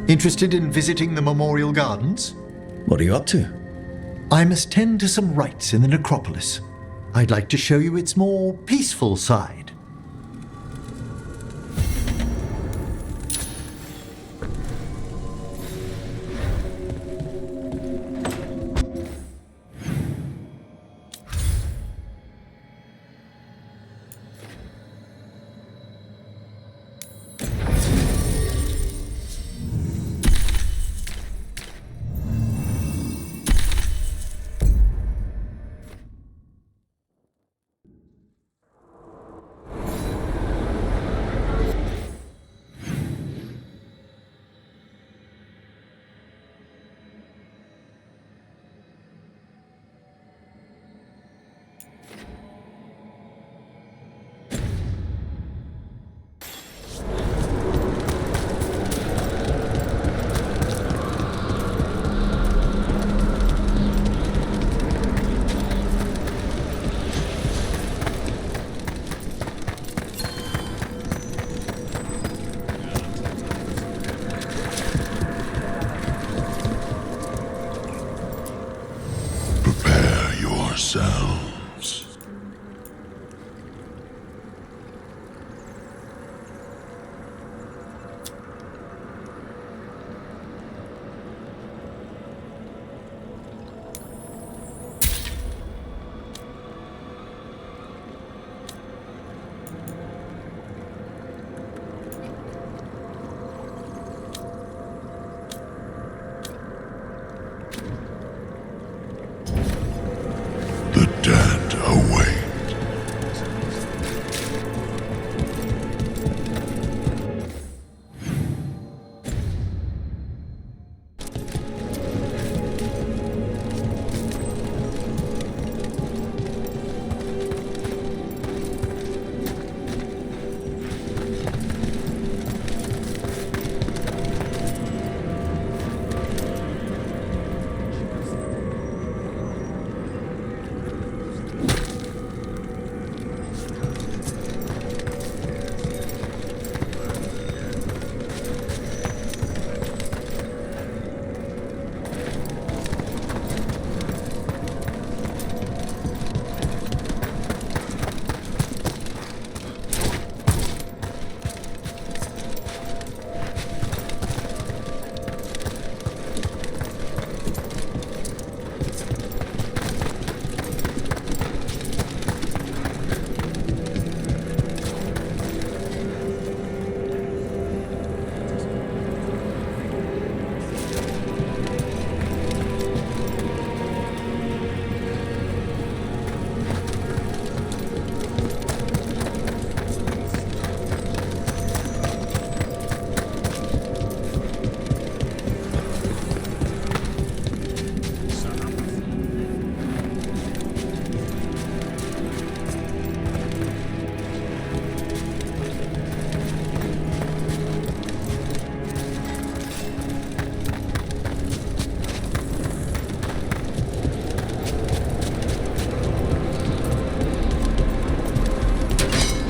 Interested in visiting the Memorial Gardens? What are you up to? I must tend to some rites in the necropolis. I'd like to show you its more peaceful side. Yourselves. The dead await.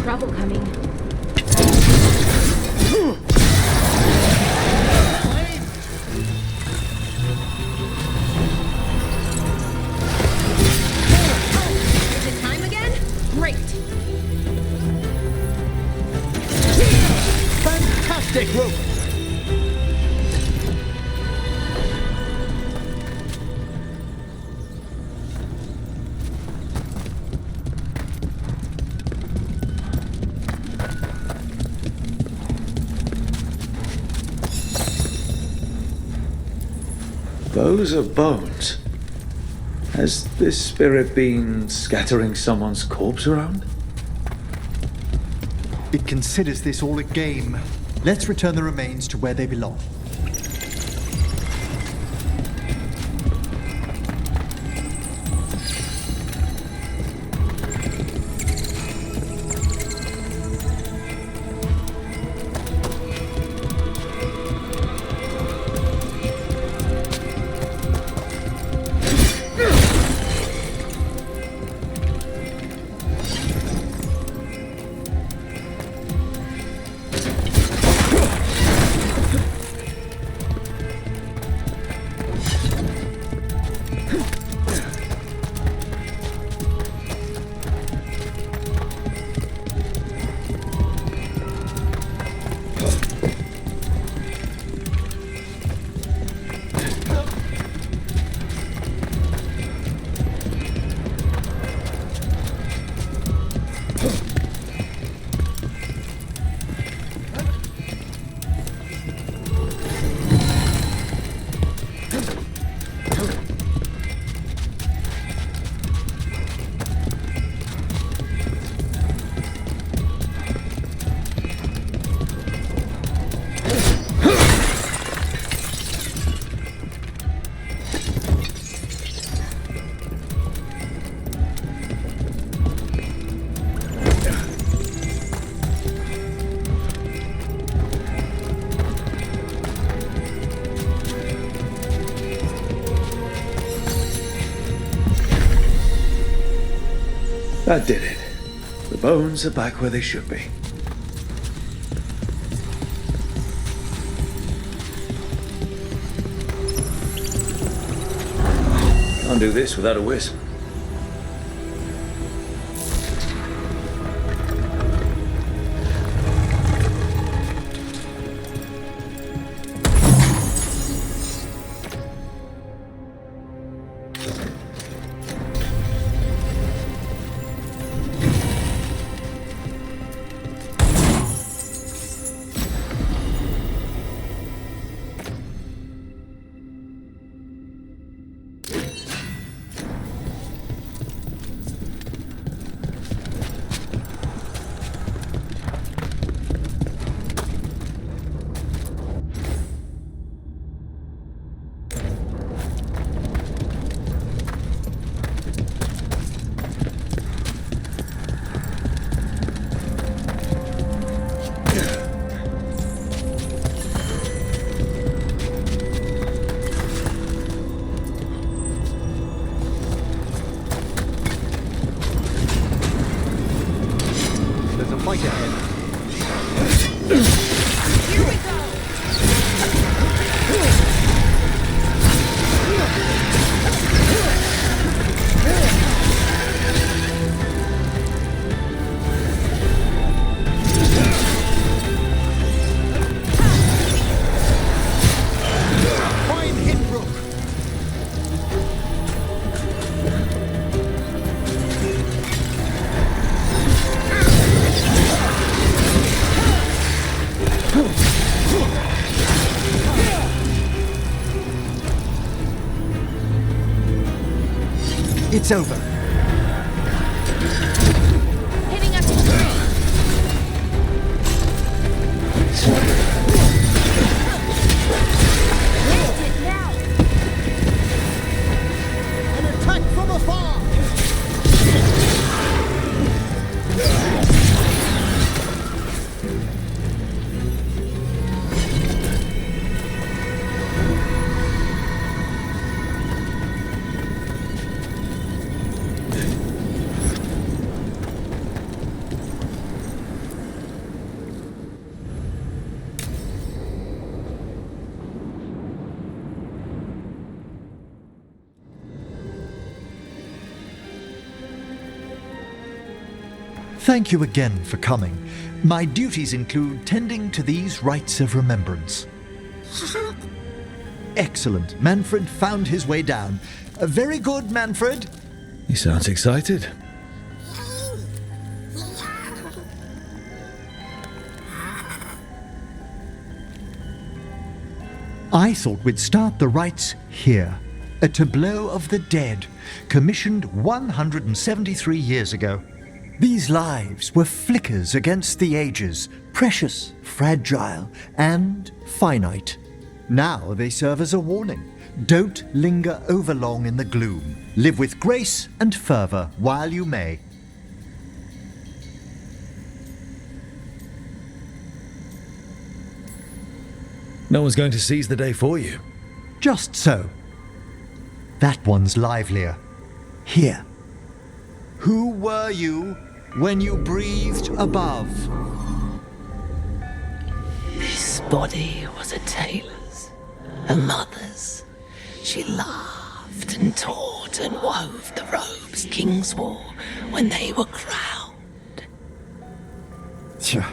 Trouble coming. Is it time again? Great. Fantastic rope! Those are bones. Has this spirit been scattering someone's corpse around? It considers this all a game. Let's return the remains to where they belong. That did it. The bones are back where they should be. Can't do this without a wisp. It's over. Hitting us in three. Hit it now. An attack from afar! Thank you again for coming. My duties include tending to these rites of remembrance. Excellent. Manfred found his way down. Very good, Manfred. He sounds excited. I thought we'd start the rites here. A tableau of the dead, commissioned 173 years ago. These lives were flickers against the ages, precious, fragile, and finite. Now they serve as a warning. Don't linger overlong in the gloom. Live with grace and fervor while you may. No one's going to seize the day for you. Just so. That one's livelier. Here. Who were you when you breathed above? This body was a tailor's, a mother's. She laughed and taught and wove the robes kings wore when they were crowned. Tja.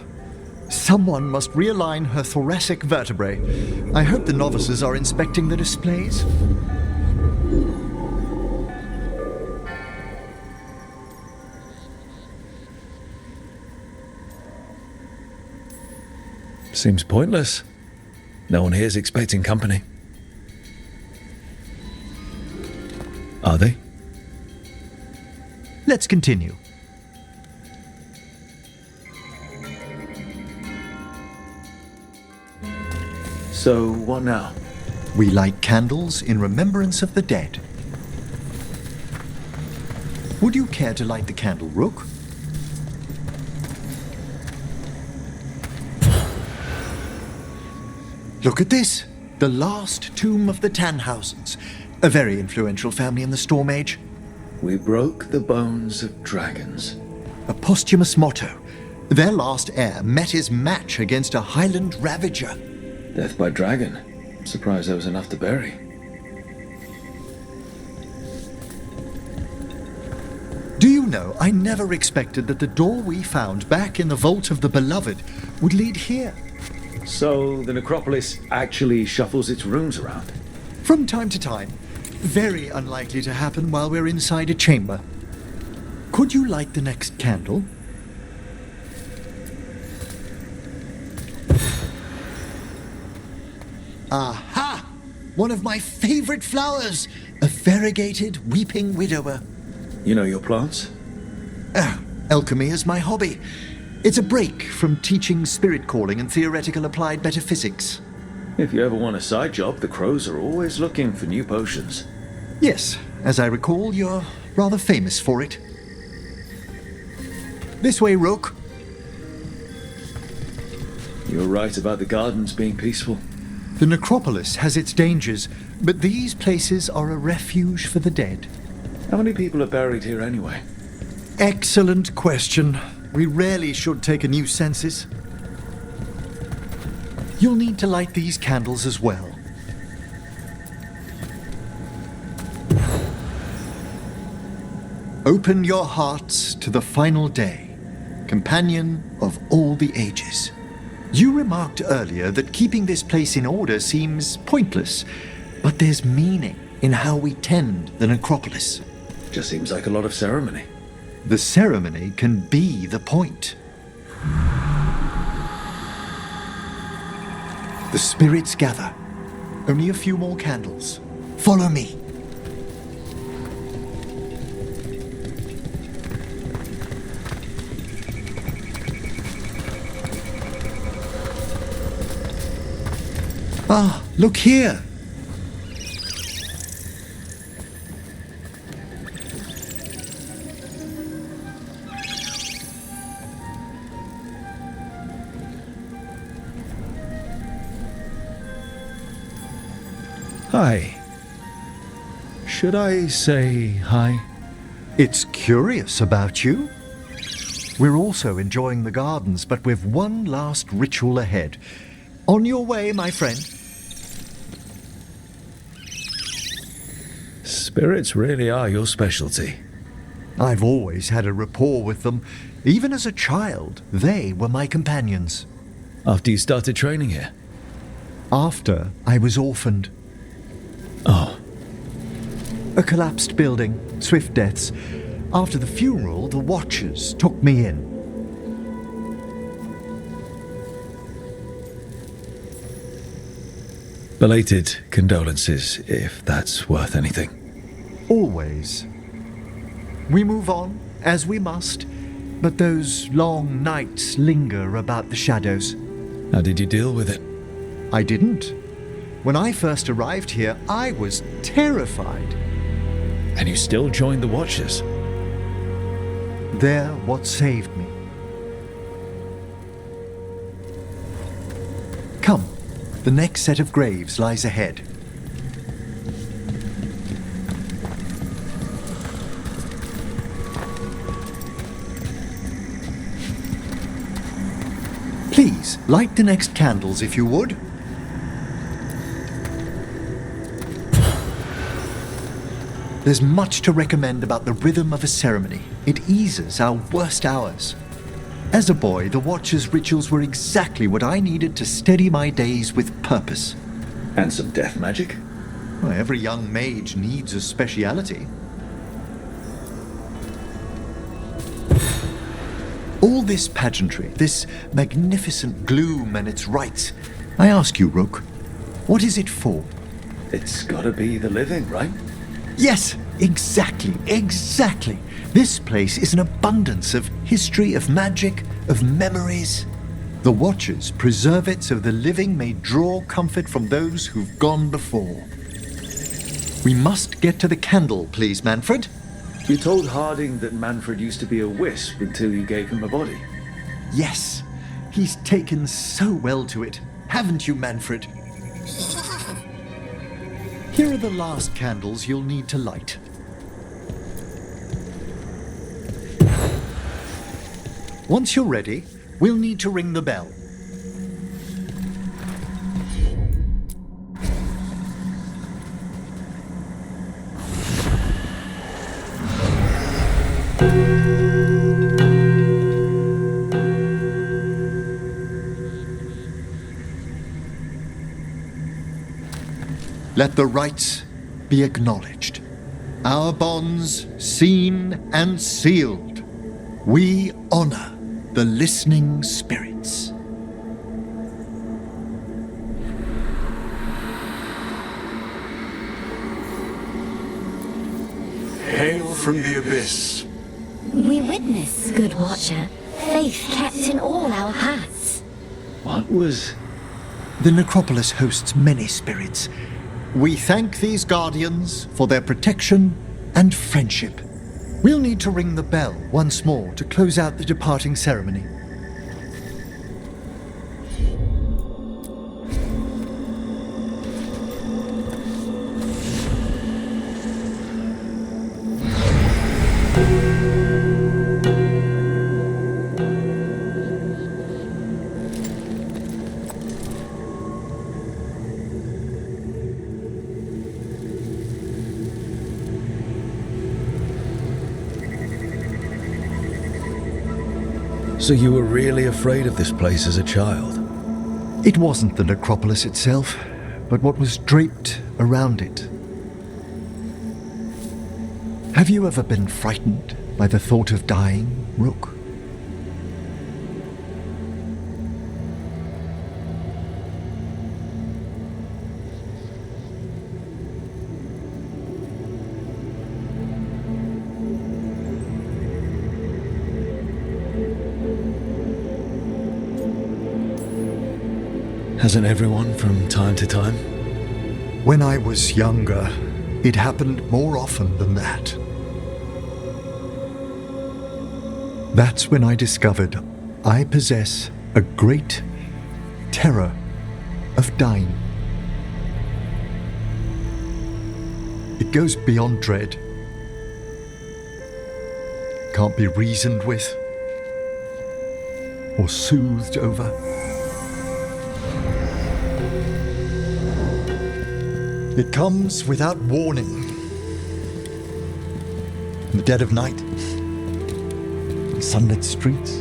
Someone must realign her thoracic vertebrae. I hope the novices are inspecting the displays. Seems pointless. No one here's expecting company. Are they? Let's continue. So, what now? We light candles in remembrance of the dead. Would you care to light the candle, Rook? Look at this! The last tomb of the Tannhausens, a very influential family in the Storm Age. We broke the bones of dragons. A posthumous motto. Their last heir met his match against a Highland ravager. Death by dragon. Surprised there was enough to bury. Do you know, I never expected that the door we found back in the Vault of the Beloved would lead here. So the necropolis actually shuffles its rooms around. From time to time. Very unlikely to happen while we're inside a chamber. Could you light the next candle? Aha! One of my favorite flowers! A variegated weeping widower. You know your plants? Alchemy is my hobby. It's a break from teaching spirit calling and theoretical applied metaphysics. If you ever want a side job, the crows are always looking for new potions. Yes, as I recall, you're rather famous for it. This way, Rook. You're right about the gardens being peaceful. The necropolis has its dangers, but these places are a refuge for the dead. How many people are buried here anyway? Excellent question. We rarely should take a new census. You'll need to light these candles as well. Open your hearts to the final day, companion of all the ages. You remarked earlier that keeping this place in order seems pointless, but there's meaning in how we tend the necropolis. Just seems like a lot of ceremony. The ceremony can be the point. The spirits gather. Only a few more candles. Follow me. Ah, look here. Hi. Should I say hi? It's curious about you. We're also enjoying the gardens, but with one last ritual ahead. On your way, my friend. Spirits really are your specialty. I've always had a rapport with them. Even as a child, they were my companions. After you started training here? After I was orphaned. Oh. A collapsed building, swift deaths. After the funeral, the Watchers took me in. Belated condolences, if that's worth anything. Always. We move on, as we must, but those long nights linger about the shadows. How did you deal with it? I didn't. When I first arrived here, I was terrified. And you still joined the Watchers? They're what saved me. Come, the next set of graves lies ahead. Please, light the next candles if you would. There's much to recommend about the rhythm of a ceremony. It eases our worst hours. As a boy, the Watcher's rituals were exactly what I needed to steady my days with purpose. And some death magic? Well, every young mage needs a speciality. All this pageantry, this magnificent gloom and its rites, I ask you, Rook, what is it for? It's gotta be the living, right? Yes, exactly. This place is an abundance of history, of magic, of memories. The Watchers preserve it so the living may draw comfort from those who've gone before. We must get to the candle, please, Manfred. You told Harding that Manfred used to be a wisp until you gave him a body. Yes, he's taken so well to it, haven't you, Manfred? Here are the last candles you'll need to light. Once you're ready, we'll need to ring the bell. Let the rites be acknowledged. Our bonds seen and sealed. We honor the listening spirits. Hail from the abyss. We witness, good watcher, faith kept in all our hearts. What was... The necropolis hosts many spirits. We thank these guardians for their protection and friendship. We'll need to ring the bell once more to close out the departing ceremony. So you were really afraid of this place as a child? It wasn't the necropolis itself, but what was draped around it. Have you ever been frightened by the thought of dying, Rook? Hasn't everyone from time to time? When I was younger, it happened more often than that. That's when I discovered I possess a great terror of dying. It goes beyond dread. Can't be reasoned with or soothed over. It comes without warning. In the dead of night, in sunlit streets,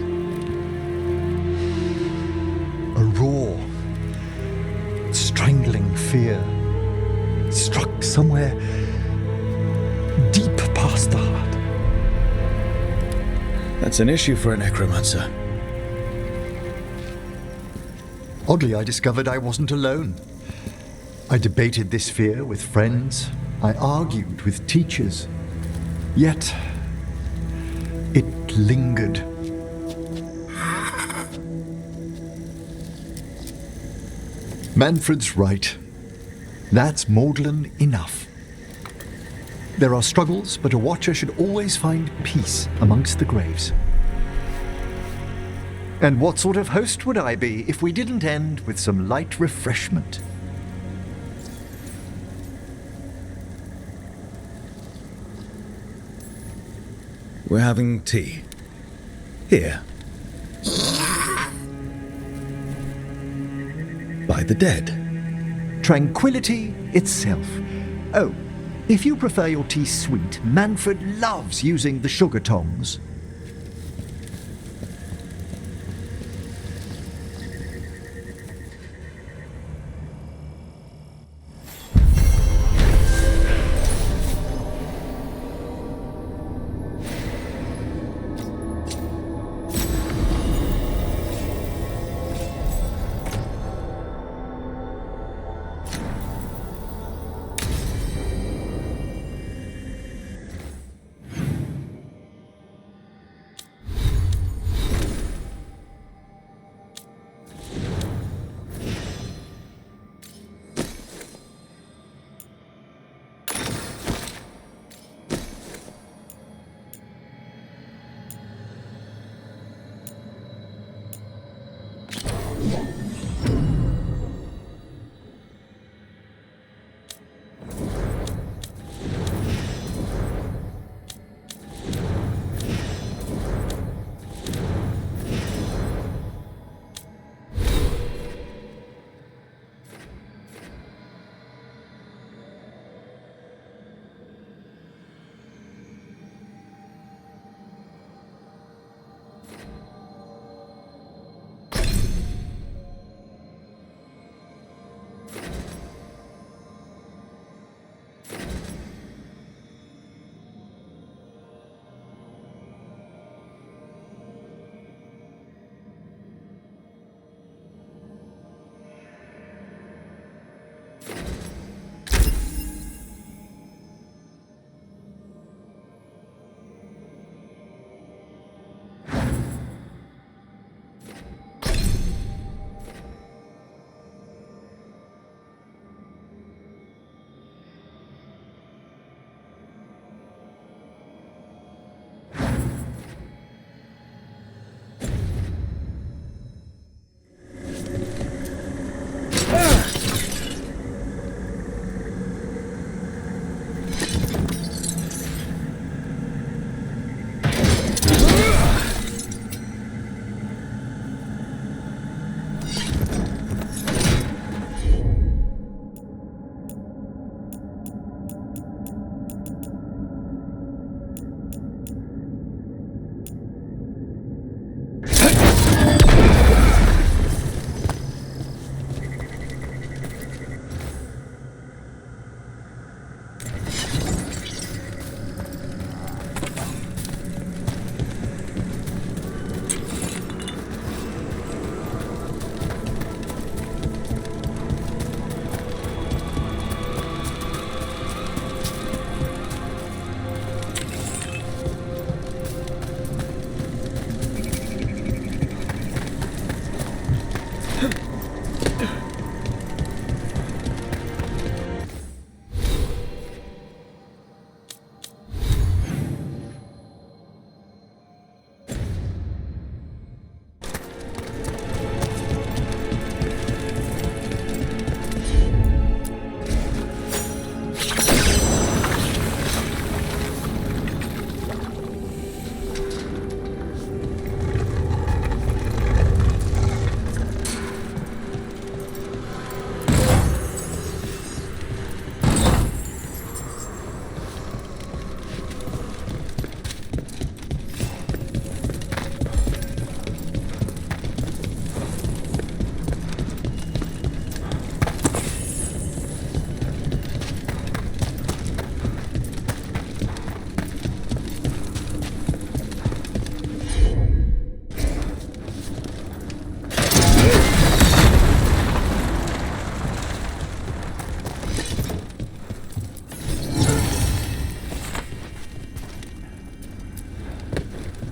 a raw, strangling fear struck somewhere deep past the heart. That's an issue for a necromancer. Oddly, I discovered I wasn't alone. I debated this fear with friends. I argued with teachers. Yet, it lingered. Manfred's right. That's maudlin enough. There are struggles, but a watcher should always find peace amongst the graves. And what sort of host would I be if we didn't end with some light refreshment? We're having tea. Here. By the dead. Tranquility itself. Oh, if you prefer your tea sweet, Manfred loves using the sugar tongs.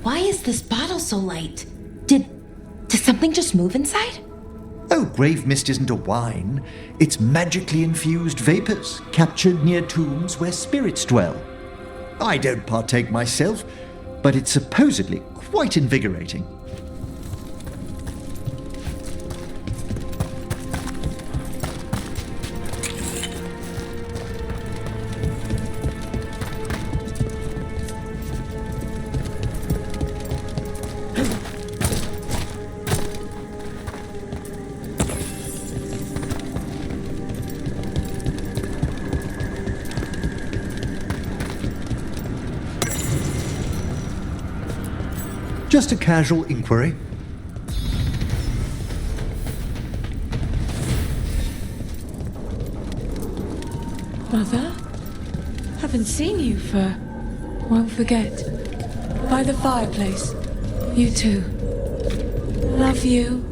Why is this bottle so light? Did something just move inside? Oh, grave mist isn't a wine. It's magically infused vapors captured near tombs where spirits dwell. I don't partake myself, but it's supposedly quite invigorating. Just a casual inquiry. Mother? Haven't seen you for... won't forget. By the fireplace. You too. Love you.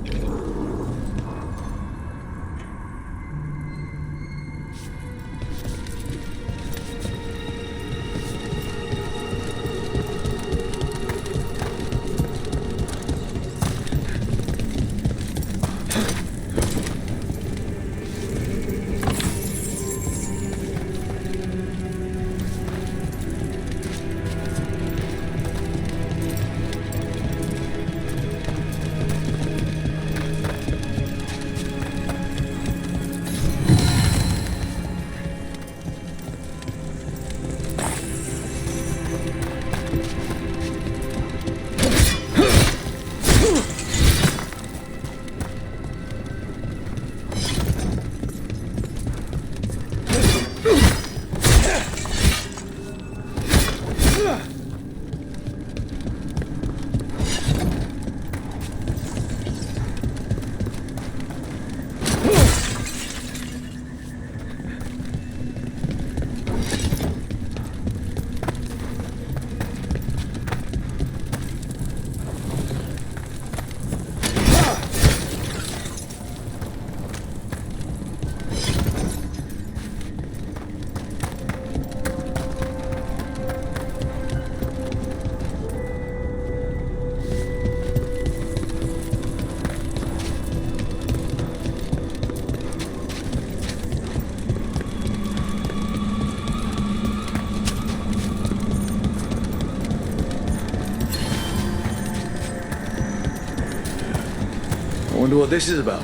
I wonder what this is about.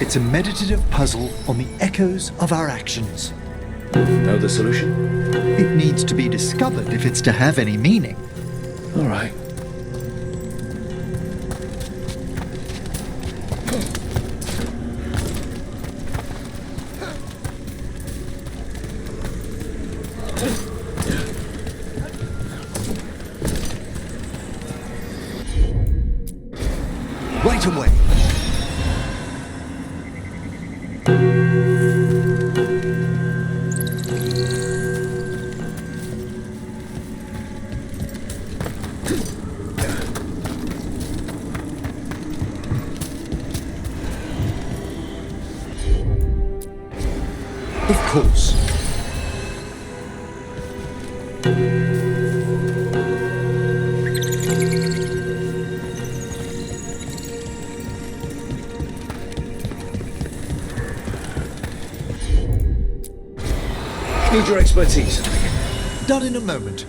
It's a meditative puzzle on the echoes of our actions. Know the solution? It needs to be discovered if it's to have any meaning. All right. Right away. Of course. Need your expertise. Done in a moment.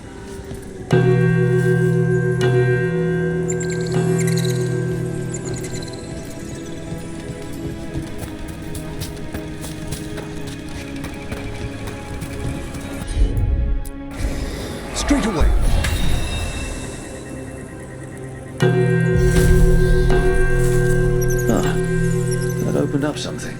Straight away. Ah, that opened up something.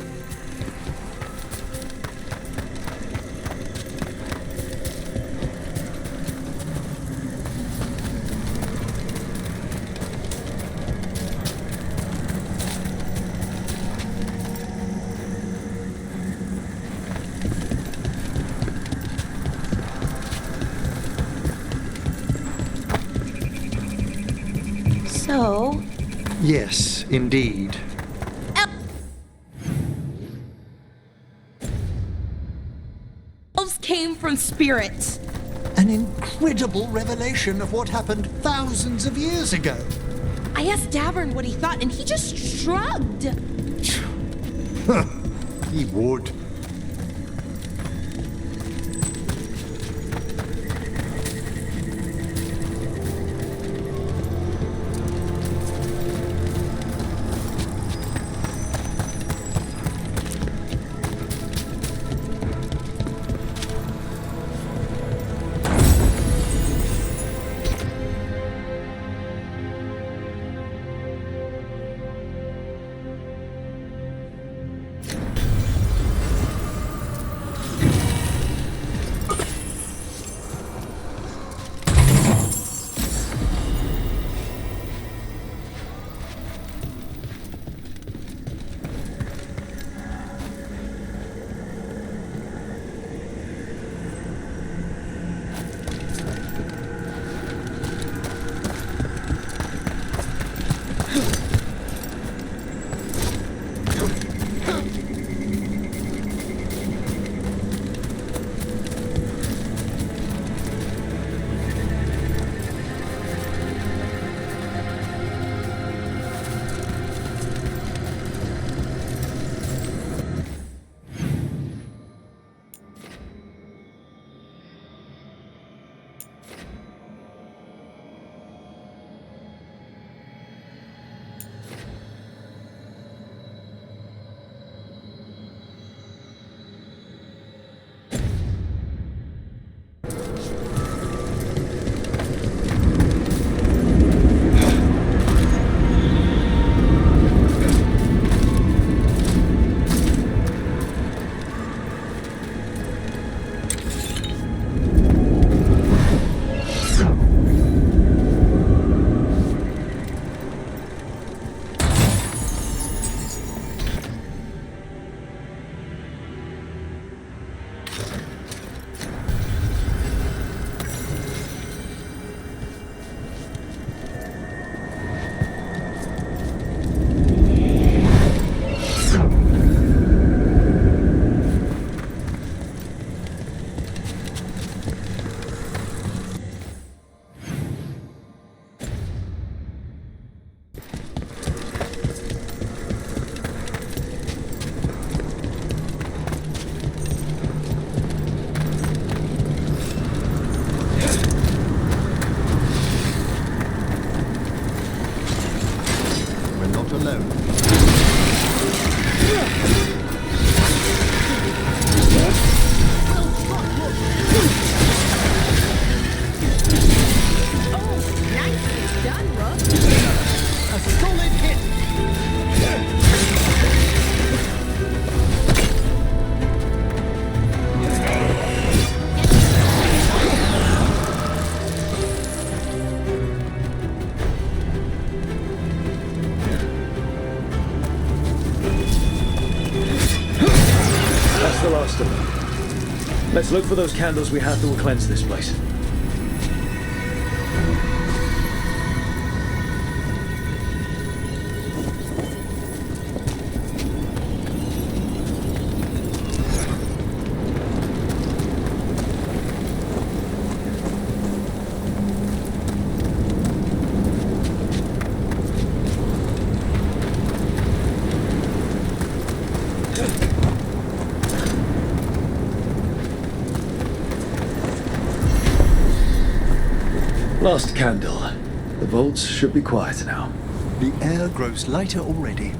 So, Yes, indeed. elves came from spirits. An incredible revelation of what happened thousands of years ago. I asked Davern what he thought, and he just shrugged. He would. festival. Let's look for those candles we have that will cleanse this place. Last candle. The vaults should be quiet now. The air grows lighter already.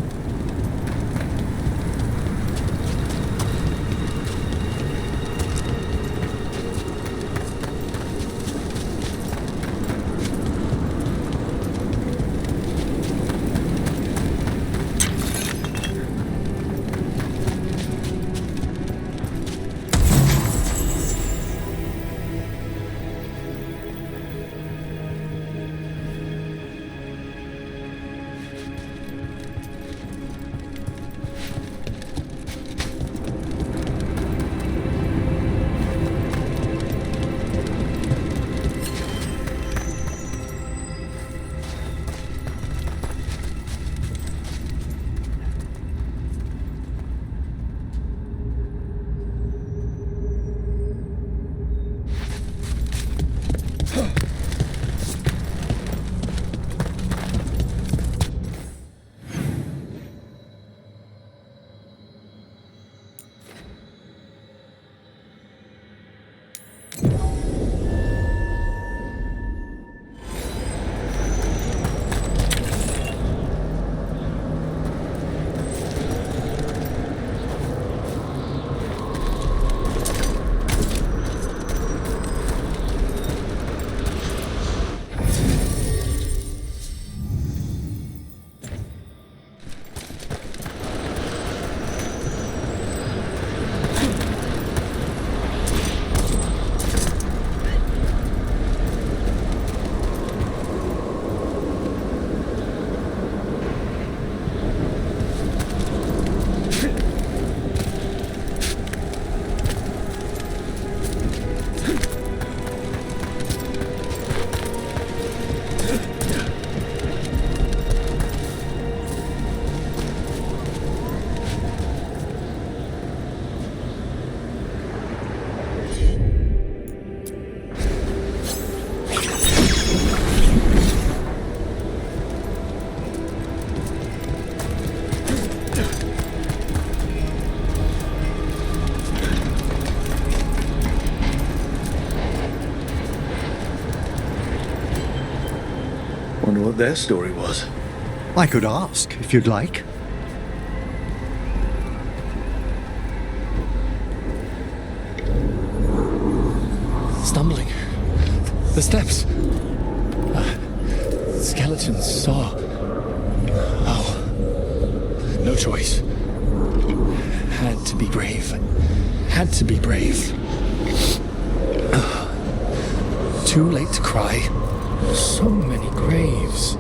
Wonder what their story was. I could ask, if you'd like. Stumbling. The steps. Skeletons saw. Oh. No choice. Had to be brave. Had to be brave. Too late to cry. So many graves.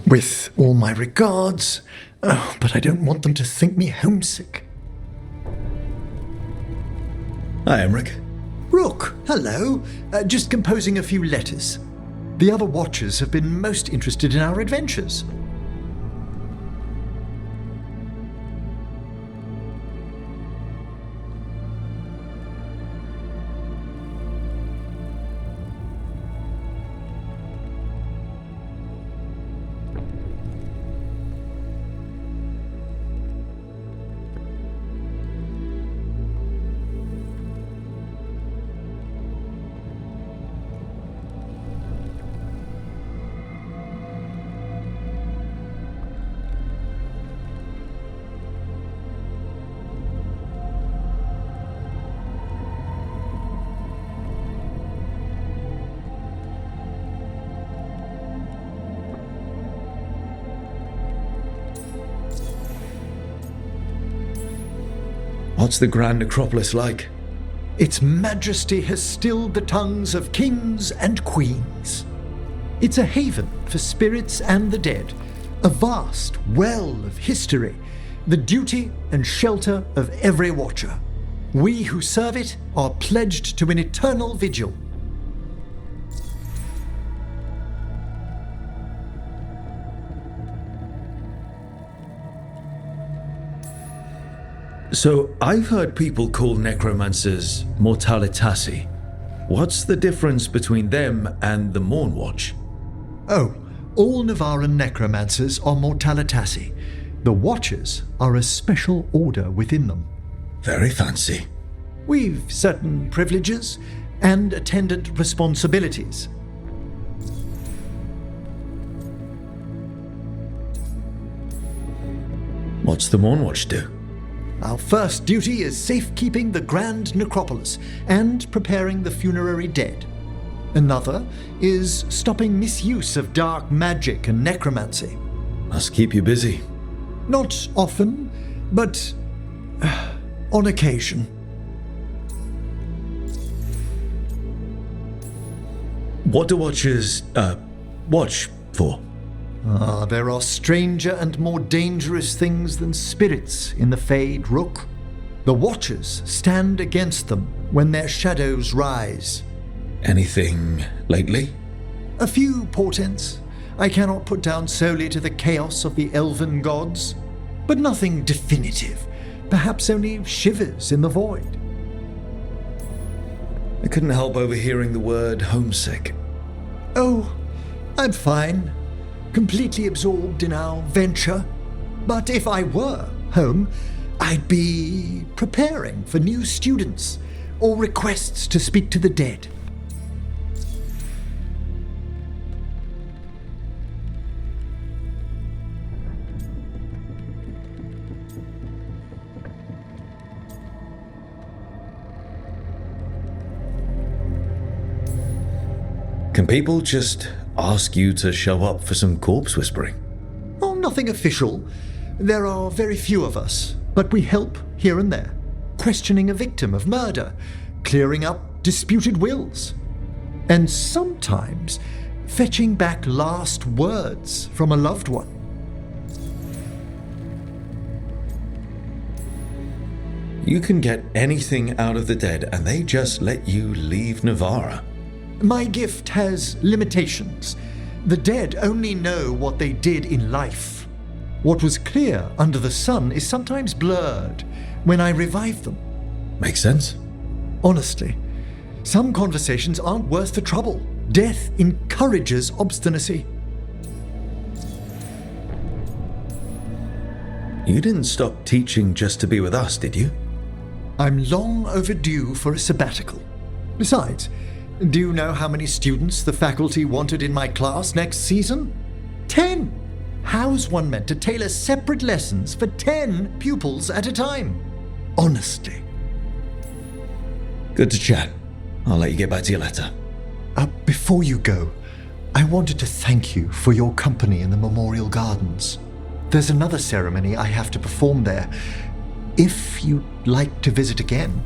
With all my regards, but I don't want them to think me homesick. Hi, Emmerich. Rook, hello. Just composing a few letters. The other Watchers have been most interested in our adventures. What's the Grand Necropolis like? Its majesty has stilled the tongues of kings and queens. It's a haven for spirits and the dead, a vast well of history, the duty and shelter of every watcher. We who serve it are pledged to an eternal vigil. So, I've heard people call necromancers mortalitasi. What's the difference between them and the Mournwatch? Oh, all Navaran necromancers are mortalitasi. The Watchers are a special order within them. Very fancy. We've certain privileges and attendant responsibilities. What's the Mournwatch do? Our first duty is safekeeping the Grand Necropolis and preparing the funerary dead. Another is stopping misuse of dark magic and necromancy. Must keep you busy. Not often, but on occasion. What do Watchers, watch for? There are stranger and more dangerous things than spirits in the Fade Rook. The Watchers stand against them when their shadows rise. Anything lately? A few portents I cannot put down solely to the chaos of the elven gods, but nothing definitive, perhaps only shivers in the void. I couldn't help overhearing the word homesick. Oh, I'm fine. Completely absorbed in our venture. But if I were home, I'd be preparing for new students or requests to speak to the dead. Can people just ask you to show up for some corpse whispering? Oh, nothing official. There are very few of us, but we help here and there, questioning a victim of murder, clearing up disputed wills, and sometimes fetching back last words from a loved one. You can get anything out of the dead and they just let you leave Navarra. My gift has limitations. The dead only know what they did in life. What was clear under the sun is sometimes blurred when I revive them. Makes sense. Honestly, some conversations aren't worth the trouble. Death encourages obstinacy. You didn't stop teaching just to be with us, did you? I'm long overdue for a sabbatical. Besides, do you know how many students the faculty wanted in my class next season? 10! How's one meant to tailor separate lessons for 10 pupils at a time? Honestly. Good to chat. I'll let you get back to your letter. Before you go, I wanted to thank you for your company in the Memorial Gardens. There's another ceremony I have to perform there. If you'd like to visit again.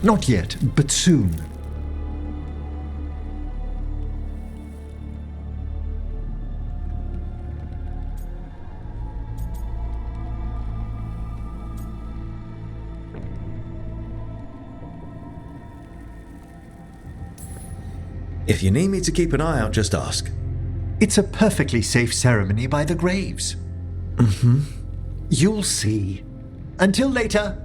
Not yet, but soon. If you need me to keep an eye out, just ask. It's a perfectly safe ceremony by the graves. Mm-hmm. You'll see. Until later.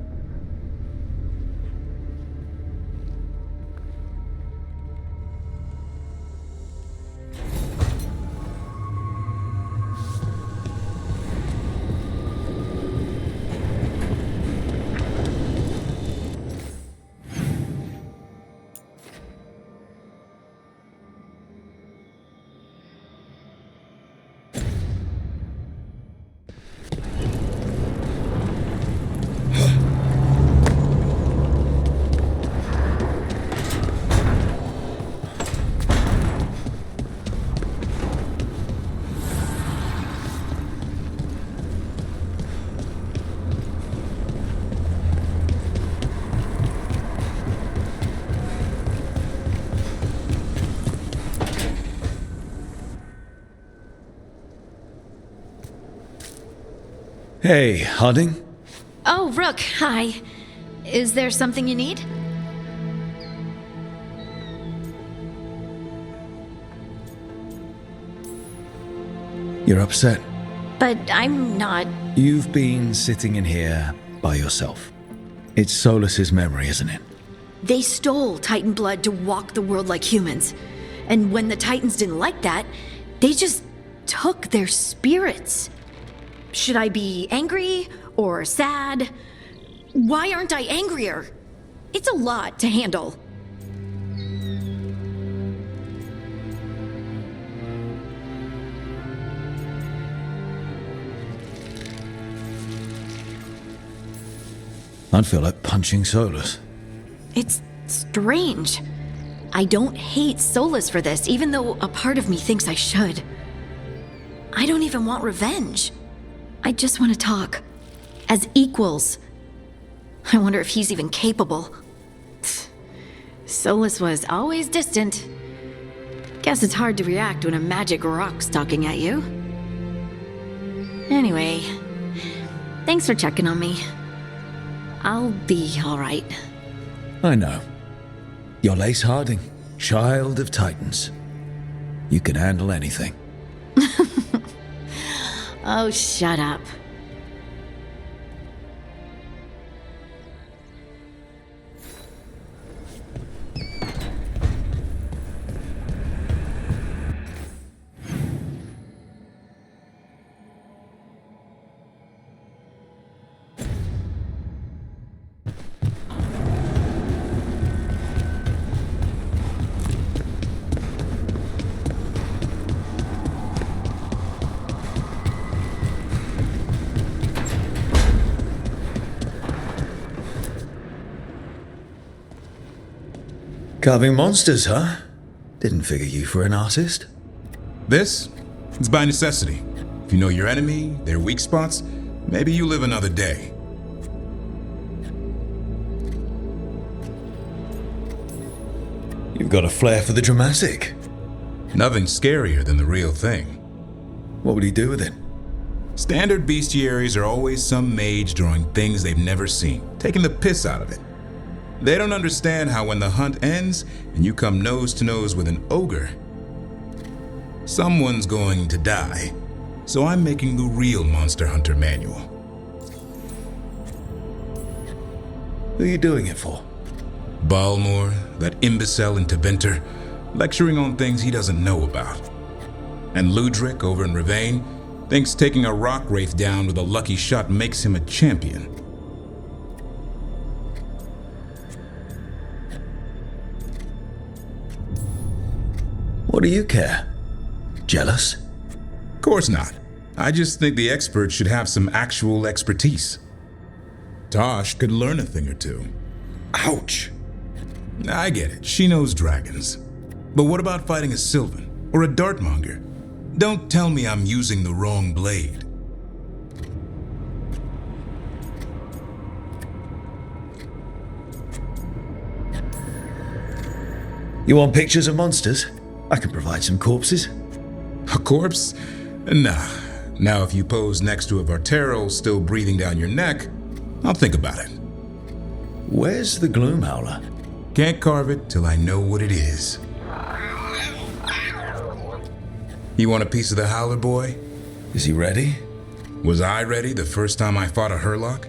Hey, Harding. Oh, Rook, hi. Is there something you need? You're upset. But I'm not. You've been sitting in here by yourself. It's Solas's memory, isn't it? They stole Titan blood to walk the world like humans. And when the Titans didn't like that, they just took their spirits. Should I be angry or sad? Why aren't I angrier? It's a lot to handle. I'd feel like punching Solas. It's strange. I don't hate Solas for this, even though a part of me thinks I should. I don't even want revenge. I just want to talk. As equals. I wonder if he's even capable. Solas was always distant. Guess it's hard to react when a magic rock's talking at you. Anyway, thanks for checking on me. I'll be alright. I know. You're Lace Harding, child of Titans. You can handle anything. Oh, shut up. Carving monsters, huh? Didn't figure you for an artist. This? It's by necessity. If you know your enemy, their weak spots, maybe you live another day. You've got a flair for the dramatic. Nothing scarier than the real thing. What would he do with it? Standard bestiaries are always some mage drawing things they've never seen, taking the piss out of it. They don't understand how when the hunt ends and you come nose to nose with an ogre, someone's going to die. So I'm making the real Monster Hunter manual. Who are you doing it for? Balmor, that imbecile in Teventer, lecturing on things he doesn't know about. And Ludric over in Ravane thinks taking a rock wraith down with a lucky shot makes him a champion. What do you care? Jealous? Of course not. I just think the experts should have some actual expertise. Tosh could learn a thing or two. Ouch! I get it, she knows dragons. But what about fighting a Sylvan or a Dartmonger? Don't tell me I'm using the wrong blade. You want pictures of monsters? I can provide some corpses. A corpse? Nah. Now if you pose next to a Varterol still breathing down your neck, I'll think about it. Where's the Gloom Howler? Can't carve it till I know what it is. You want a piece of the Howler, boy? Is he ready? Was I ready the first time I fought a Hurlock?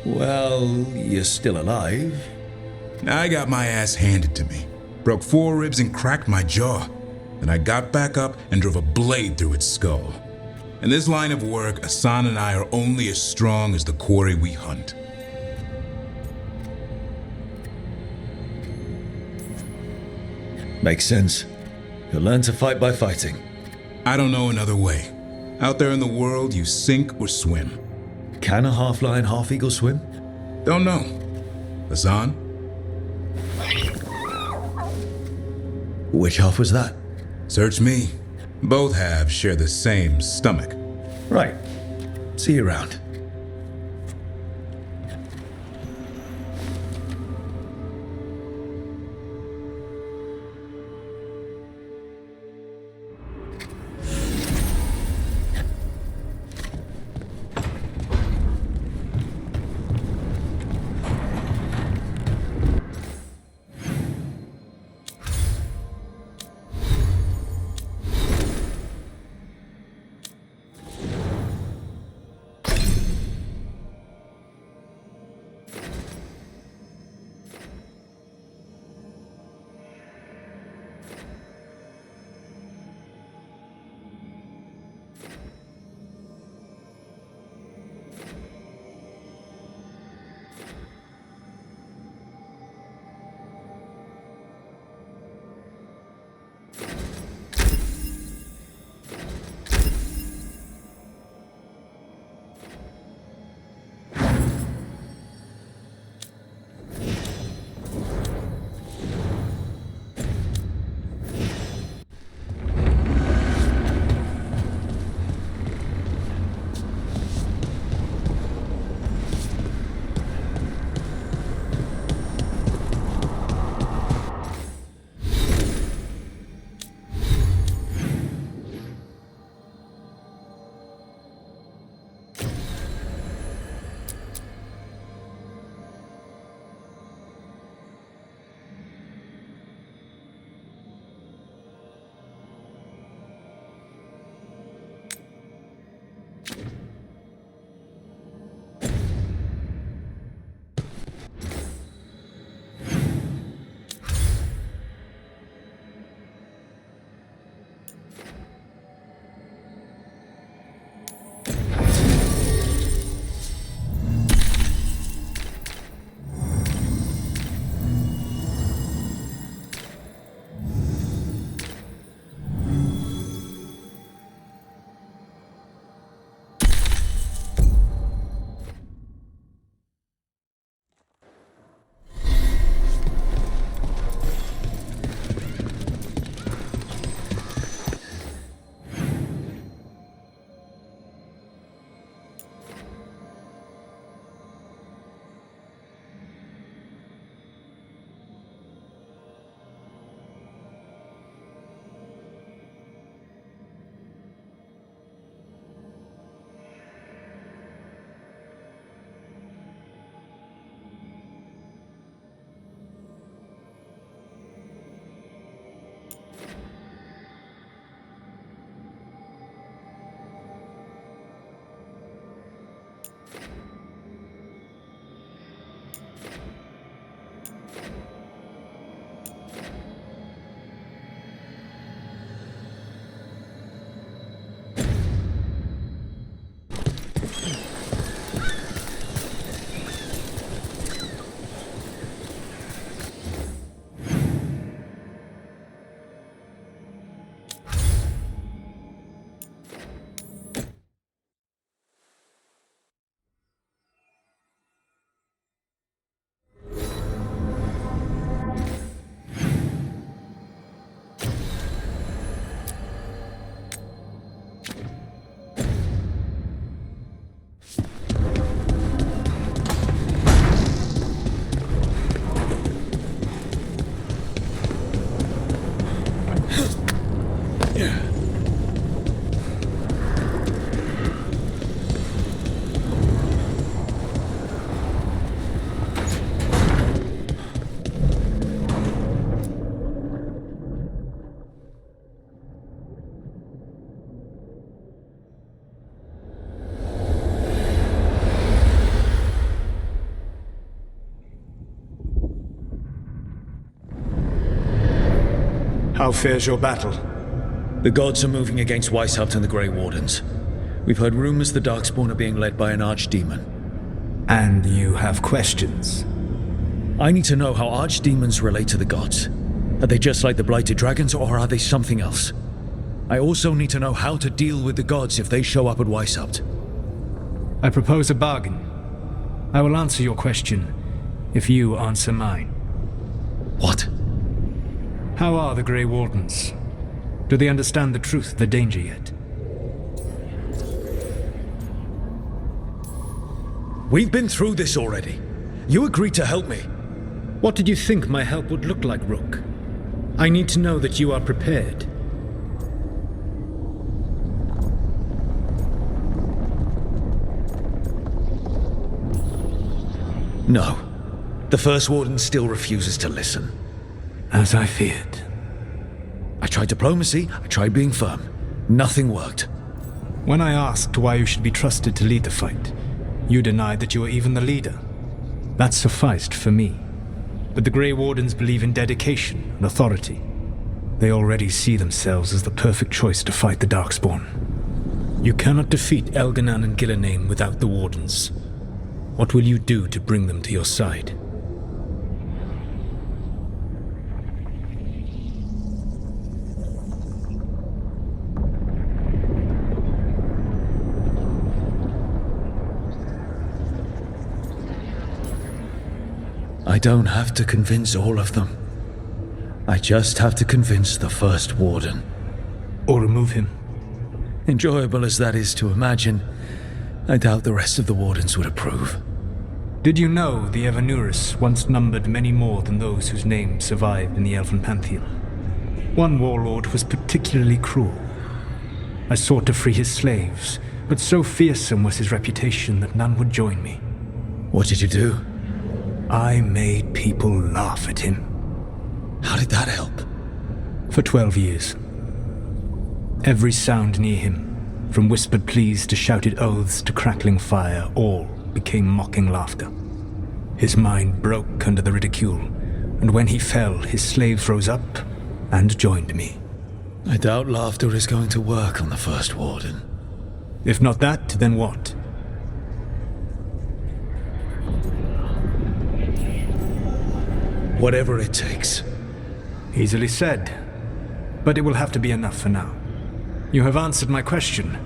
Well, you're still alive. I got my ass handed to me. Broke 4 ribs and cracked my jaw. Then I got back up and drove a blade through its skull. In this line of work, Asan and I are only as strong as the quarry we hunt. Makes sense. You'll learn to fight by fighting. I don't know another way. Out there in the world, you sink or swim. Can a half-lion, half-eagle swim? Don't know. Asan? Which half was that? Search me. Both halves share the same stomach. Right. See you around. How fares your battle? The gods are moving against Weisshaupt and the Grey Wardens. We've heard rumors the Darkspawn are being led by an archdemon. And you have questions? I need to know how archdemons relate to the gods. Are they just like the blighted dragons, or are they something else? I also need to know how to deal with the gods if they show up at Weisshaupt. I propose a bargain. I will answer your question if you answer mine. What? How are the Grey Wardens? Do they understand the truth of the danger yet? We've been through this already. You agreed to help me. What did you think my help would look like, Rook? I need to know that you are prepared. No. The First Warden still refuses to listen. As I feared. I tried diplomacy, I tried being firm. Nothing worked. When I asked why you should be trusted to lead the fight, you denied that you were even the leader. That sufficed for me. But the Grey Wardens believe in dedication and authority. They already see themselves as the perfect choice to fight the Darkspawn. You cannot defeat Elganan and Gillenane without the Wardens. What will you do to bring them to your side? I don't have to convince all of them. I just have to convince the First Warden. Or remove him. Enjoyable as that is to imagine, I doubt the rest of the Wardens would approve. Did you know the Evanurus once numbered many more than those whose names survived in the Elven Pantheon? One warlord was particularly cruel. I sought to free his slaves, but so fearsome was his reputation that none would join me. What did you do? I made people laugh at him. How did that help? For 12 years. Every sound near him, from whispered pleas to shouted oaths to crackling fire, all became mocking laughter. His mind broke under the ridicule, and when he fell, his slaves rose up and joined me. I doubt laughter is going to work on the First Warden. If not that, then what? Whatever it takes. Easily said, but it will have to be enough for now. You have answered my question,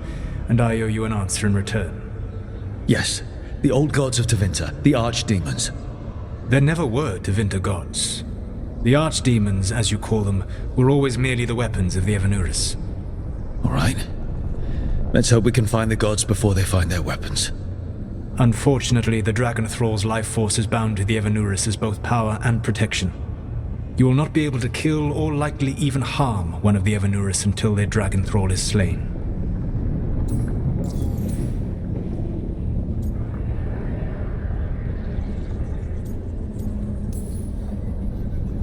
and I owe you an answer in return. Yes, the old gods of Tevinter, the archdemons. There never were Tevinter gods. The archdemons, as you call them, were always merely the weapons of the Evanurus. All right. Let's hope we can find the gods before they find their weapons. Unfortunately, the Dragon Thrall's life force is bound to the Evanurus as both power and protection. You will not be able to kill or likely even harm one of the Evanurus until their Dragon Thrall is slain.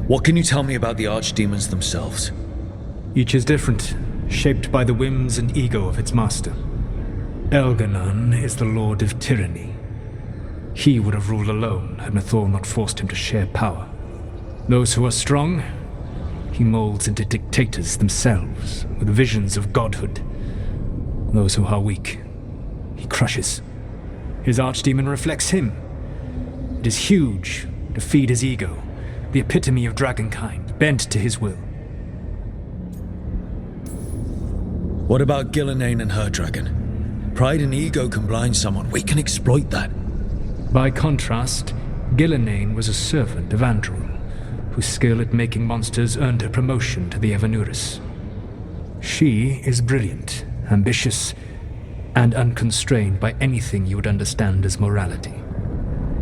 What can you tell me about the archdemons themselves? Each is different, shaped by the whims and ego of its master. Elganan is the Lord of Tyranny. He would have ruled alone had Nathor not forced him to share power. Those who are strong, he molds into dictators themselves, with visions of godhood. Those who are weak, he crushes. His archdemon reflects him. It is huge, to feed his ego, the epitome of dragonkind, bent to his will. What about Gillenane and her dragon? Pride and ego can blind someone. We can exploit that. By contrast, Gillenane was a servant of Andrul, whose skill at making monsters earned her promotion to the Evanurus. She is brilliant, ambitious, and unconstrained by anything you would understand as morality.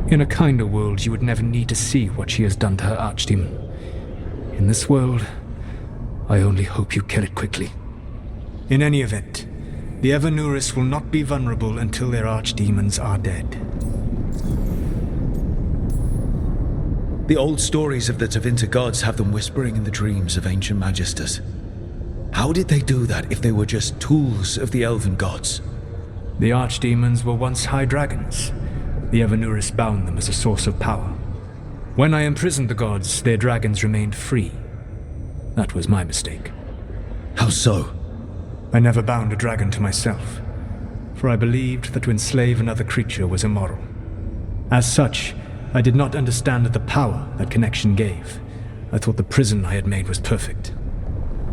In a kinder world, you would never need to see what she has done to her archdemon. In this world, I only hope you kill it quickly. In any event, the Evanurus will not be vulnerable until their archdemons are dead. The old stories of the Tevinter gods have them whispering in the dreams of ancient magisters. How did they do that if they were just tools of the elven gods? The archdemons were once high dragons. The Evanurus bound them as a source of power. When I imprisoned the gods, their dragons remained free. That was my mistake. How so? I never bound a dragon to myself, for I believed that to enslave another creature was immoral. As such, I did not understand the power that connection gave. I thought the prison I had made was perfect.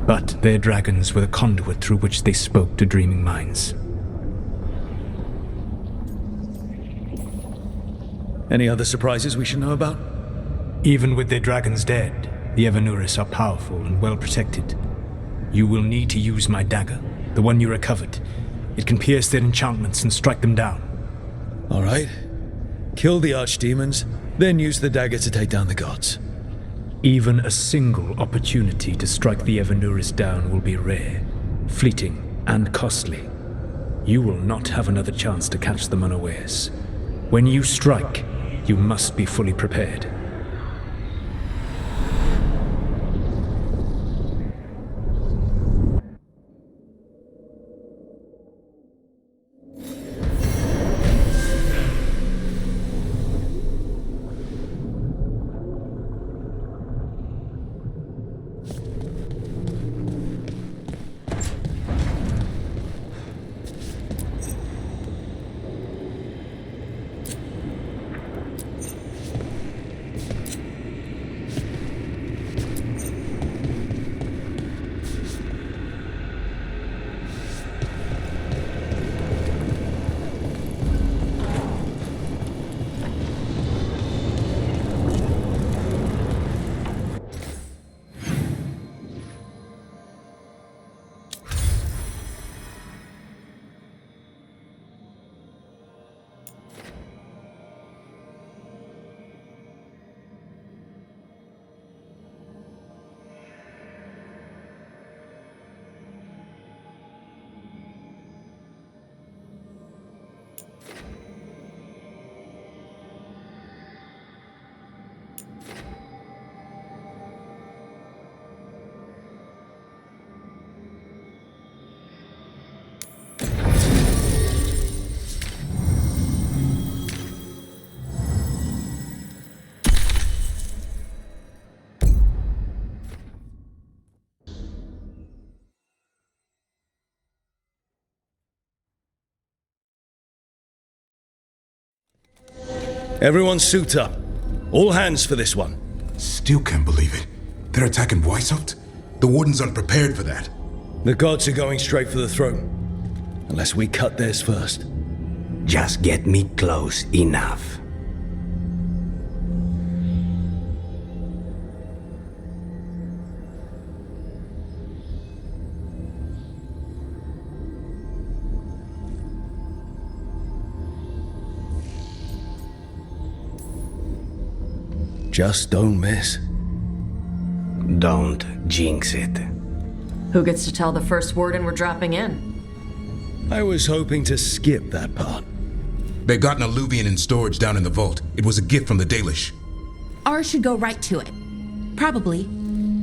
But their dragons were the conduit through which they spoke to dreaming minds. Any other surprises we should know about? Even with their dragons dead, the Evanuris are powerful and well protected. You will need to use my dagger, the one you recovered. It can pierce their enchantments and strike them down. All right. Kill the archdemons, then use the dagger to take down the gods. Even a single opportunity to strike the Evanuris down will be rare, fleeting, and costly. You will not have another chance to catch them unawares. When you strike, you must be fully prepared. Everyone suit up. All hands for this one. Still can't believe it. They're attacking Weisshaupt? The Wardens aren't prepared for that. The gods are going straight for the throne. Unless we cut theirs first. Just get me close enough. Just don't miss. Don't jinx it. Who gets to tell the first word and we're dropping in? I was hoping to skip that part. They got an alluvian in storage down in the vault. It was a gift from the Dalish. Ours should go right to it. Probably.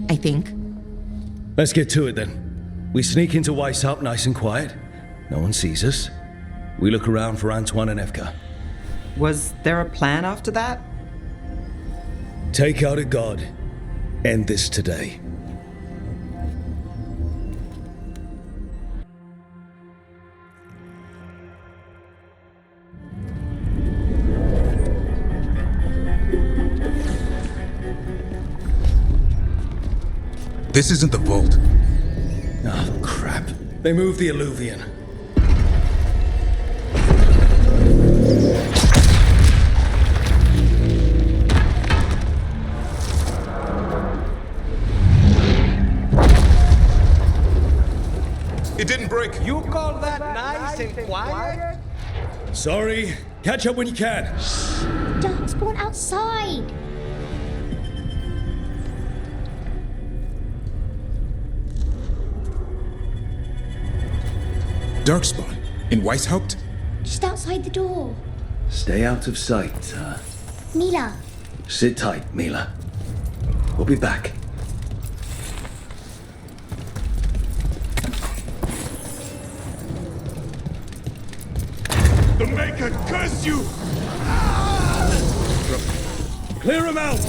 I think. Let's get to it then. We sneak into Weisshaupt nice and quiet. No one sees us. We look around for Antoine and Evka. Was there a plan after that? Take out a god. End this today. This isn't the vault. Oh, crap. They moved the alluvian. It didn't break. You call that nice and quiet? Sorry. Catch up when you can. Darkspawn outside. Darkspawn? In Weisshaupt? Just outside the door. Stay out of sight, Mila. Sit tight, Mila. We'll be back. The Maker curse you! Clear him out!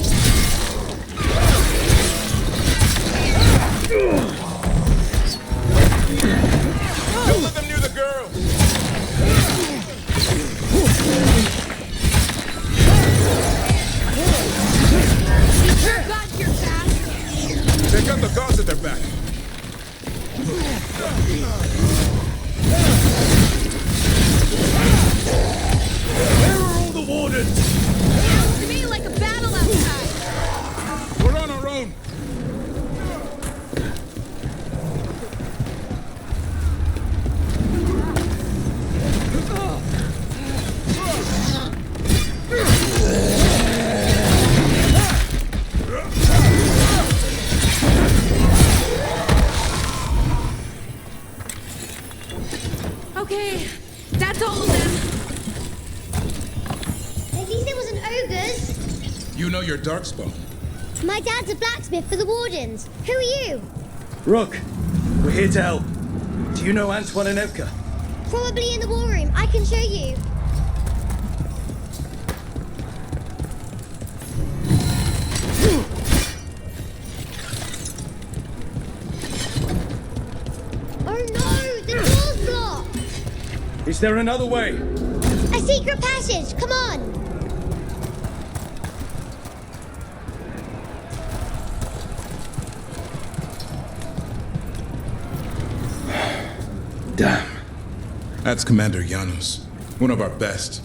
You know your darkspawn. My dad's a blacksmith for the Wardens. Who are you? Rook, we're here to help. Do you know Antoine and Evka? Probably in the war room. I can show you. Oh no! The door's blocked! Is there another way? A secret passage! Come on! Damn. That's Commander Janos, one of our best.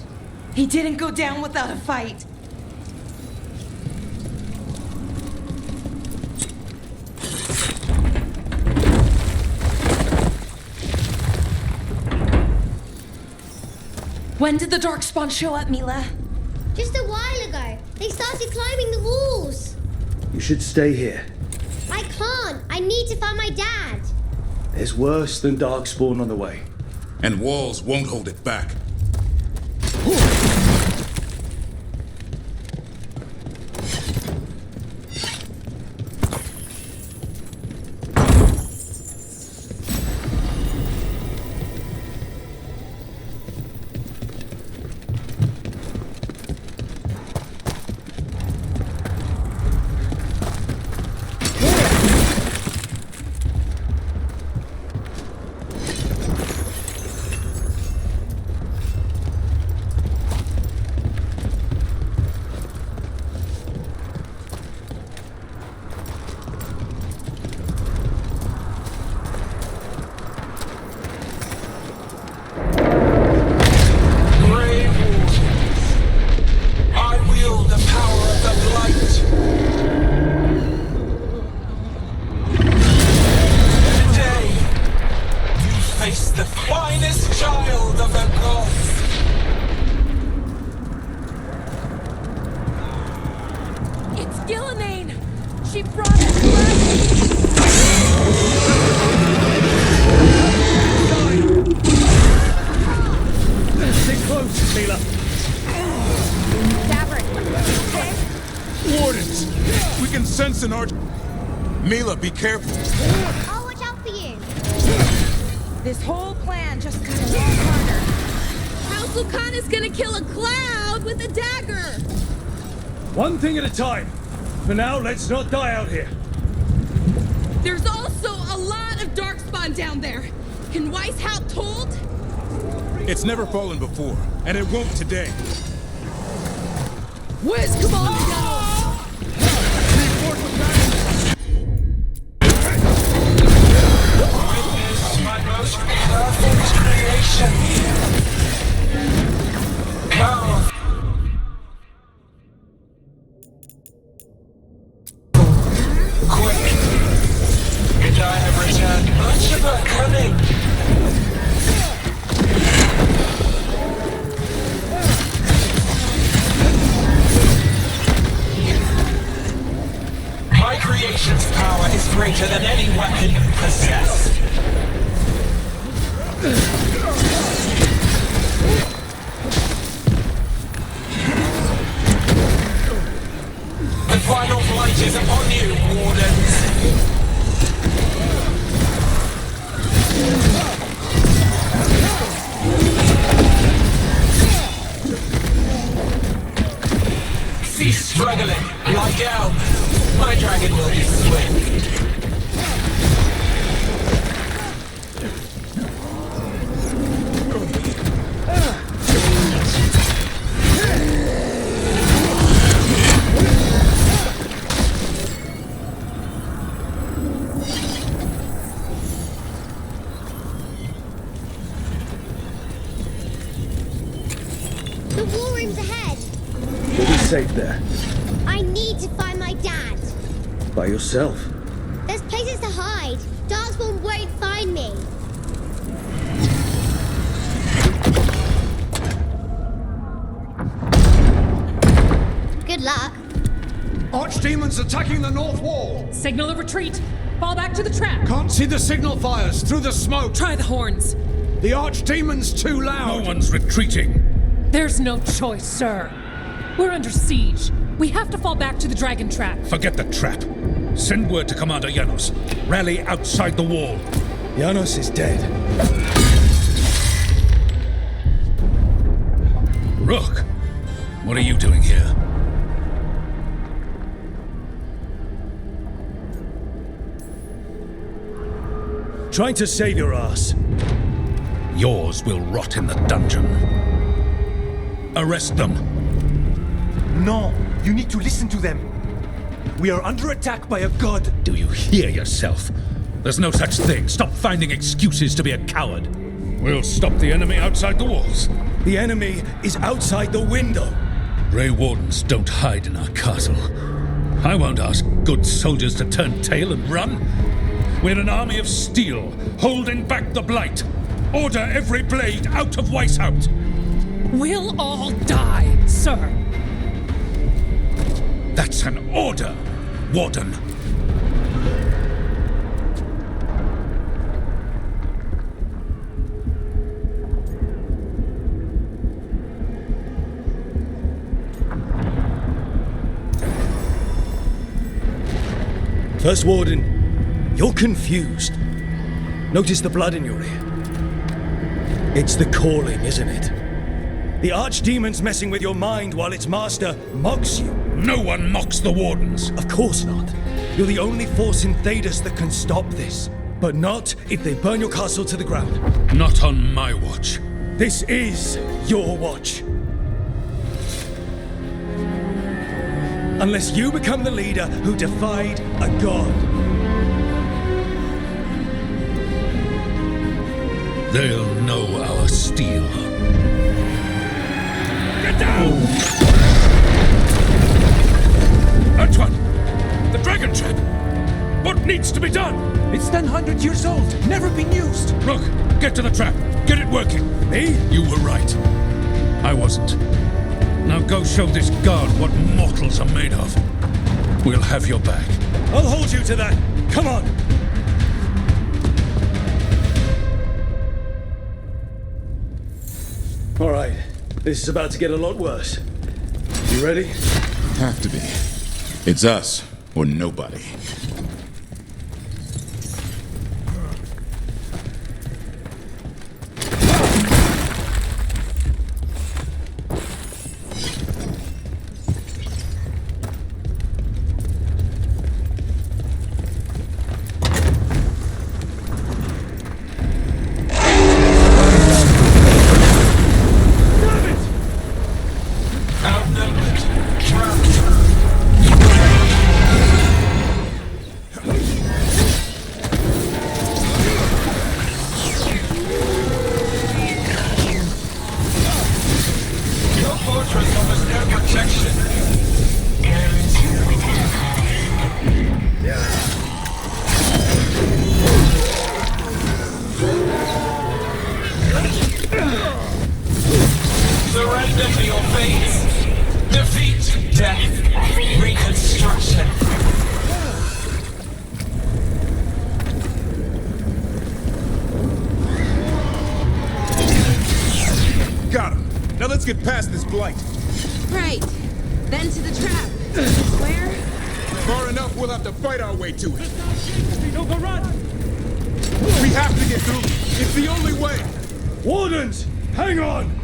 He didn't go down without a fight. When did the Darkspawn show up, Mila? Just a while ago. They started climbing the walls. You should stay here. I can't. I need to find my dad. There's worse than Darkspawn on the way. And walls won't hold it back. Mila, be careful. I'll watch out for you. This whole plan just got a lot harder. How's Lucana's gonna kill a cloud with a dagger? One thing at a time. For now, let's not die out here. There's also a lot of darkspawn down there. Can Weisshaupt hold? It's never fallen before, and it won't today. Where's Commander Janos? Perfect creation. Power. Quick. Could I have returned much of her cunning? My creation's power is greater than any weapon you possess. The final flight is upon you, Wardens. Cease struggling. Lie down. My dragon will be swift. The war room's ahead. You'll be safe there. I need to find my dad. By yourself. There's places to hide. Darkspawn won't find me. Good luck. Archdemons attacking the north wall. Signal a retreat. Fall back to the trap. Can't see the signal fires through the smoke. Try the horns. The Archdemon's too loud. No one's retreating. There's no choice, sir. We're under siege. We have to fall back to the dragon trap. Forget the trap. Send word to Commander Janos. Rally outside the wall. Janos is dead. Rook, what are you doing here? Trying to save your ass. Yours will rot in the dungeon. Arrest them. No, you need to listen to them. We are under attack by a god. Do you hear yourself? There's no such thing. Stop finding excuses to be a coward. We'll stop the enemy outside the walls. The enemy is outside the window. Grey Wardens don't hide in our castle. I won't ask good soldiers to turn tail and run. We're an army of steel, holding back the blight. Order every blade out of Weisshaupt. We'll all die, sir. That's an order, Warden. First Warden, you're confused. Notice the blood in your ear. It's the calling, isn't it? The Archdemon's messing with your mind while its master mocks you. No one mocks the Wardens. Of course not. You're the only force in Thedas that can stop this. But not if they burn your castle to the ground. Not on my watch. This is your watch. Unless you become the leader who defied a god. They'll know our steel. Get down! Antoine! The dragon trap! What needs to be done? It's 100 years old, never been used. Look, get to the trap. Get it working. Me? You were right. I wasn't. Now go show this guard what mortals are made of. We'll have your back. I'll hold you to that. Come on. All right. This is about to get a lot worse. You ready? Have to be. It's us or nobody. Surrender to your fate. Defeat, death, reconstruction. Got him. Now let's get past this blight. Right. Then to the trap. Where? Far enough, we'll have to fight our way to it. Overrun! We have to get through. It's the only way. Wardens, hang on!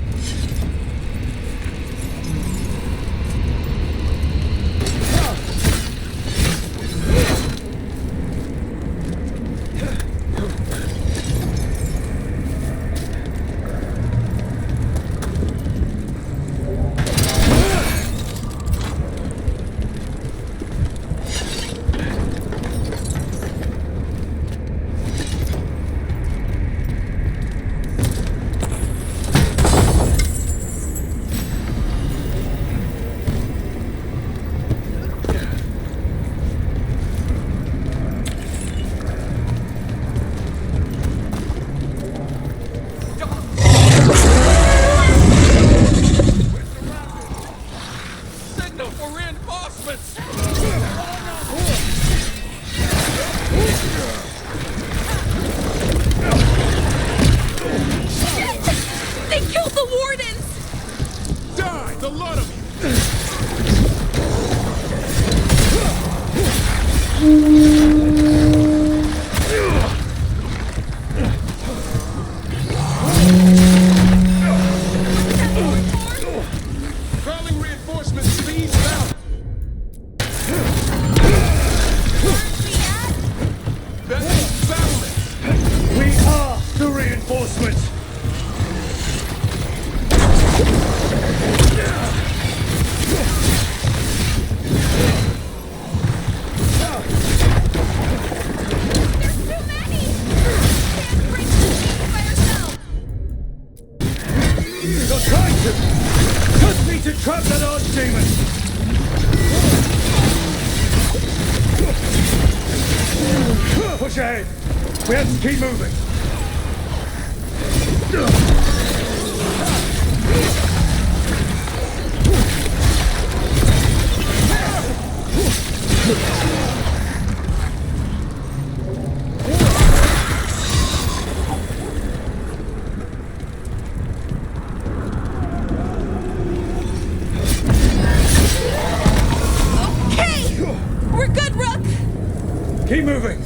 They killed the wardens! Die, the lot of you! Crawling reinforcements speeds out. We are the reinforcements! You're trying to! Trust me to trap that archdemon! Push ahead! We have to keep moving! Okay! We're good, Rook! Keep moving!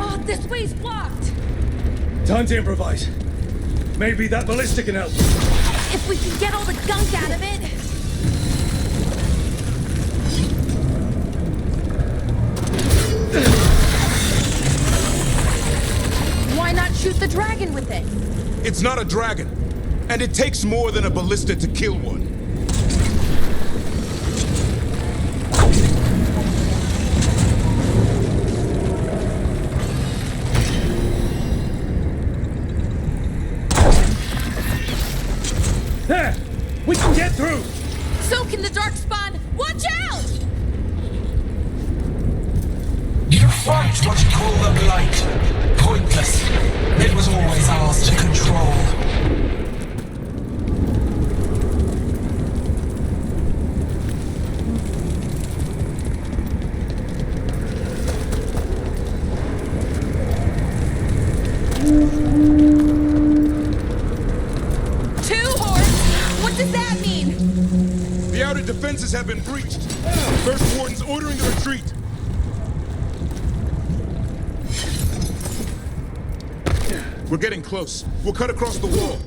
Oh, this way's blocked! Time to improvise. Maybe that ballista can help. If we can get all the gunk out of it. Why not shoot the dragon with it? It's not a dragon, and it takes more than a ballista to kill one. There! We can get through! So can the darkspawn! Watch out! You fight what you call the Blight. Pointless. It was always ours to control. What does that mean? The outer defenses have been breached. First Warden's ordering the retreat. We're getting close. We'll cut across the wall.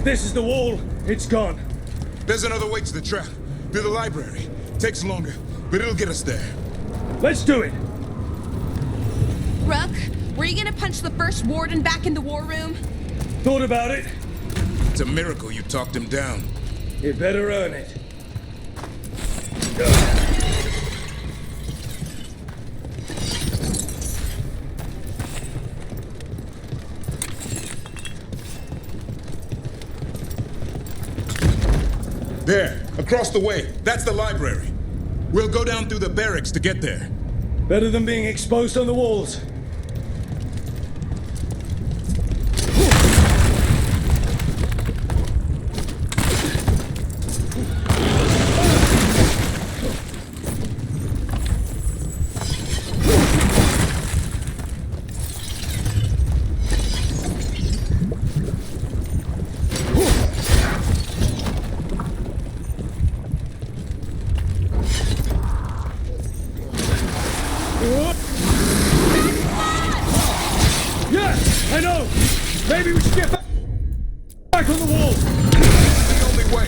This is the wall. It's gone. There's another way to the trap. Through the library. Takes longer, but it'll get us there. Let's do it. Rook, were you gonna punch the first warden back in the war room? Thought about it. It's a miracle you talked him down. You better earn it. There, across the way. That's the library. We'll go down through the barracks to get there. Better than being exposed on the walls. Yeah, I know! Maybe we should get back on the wall! The only way.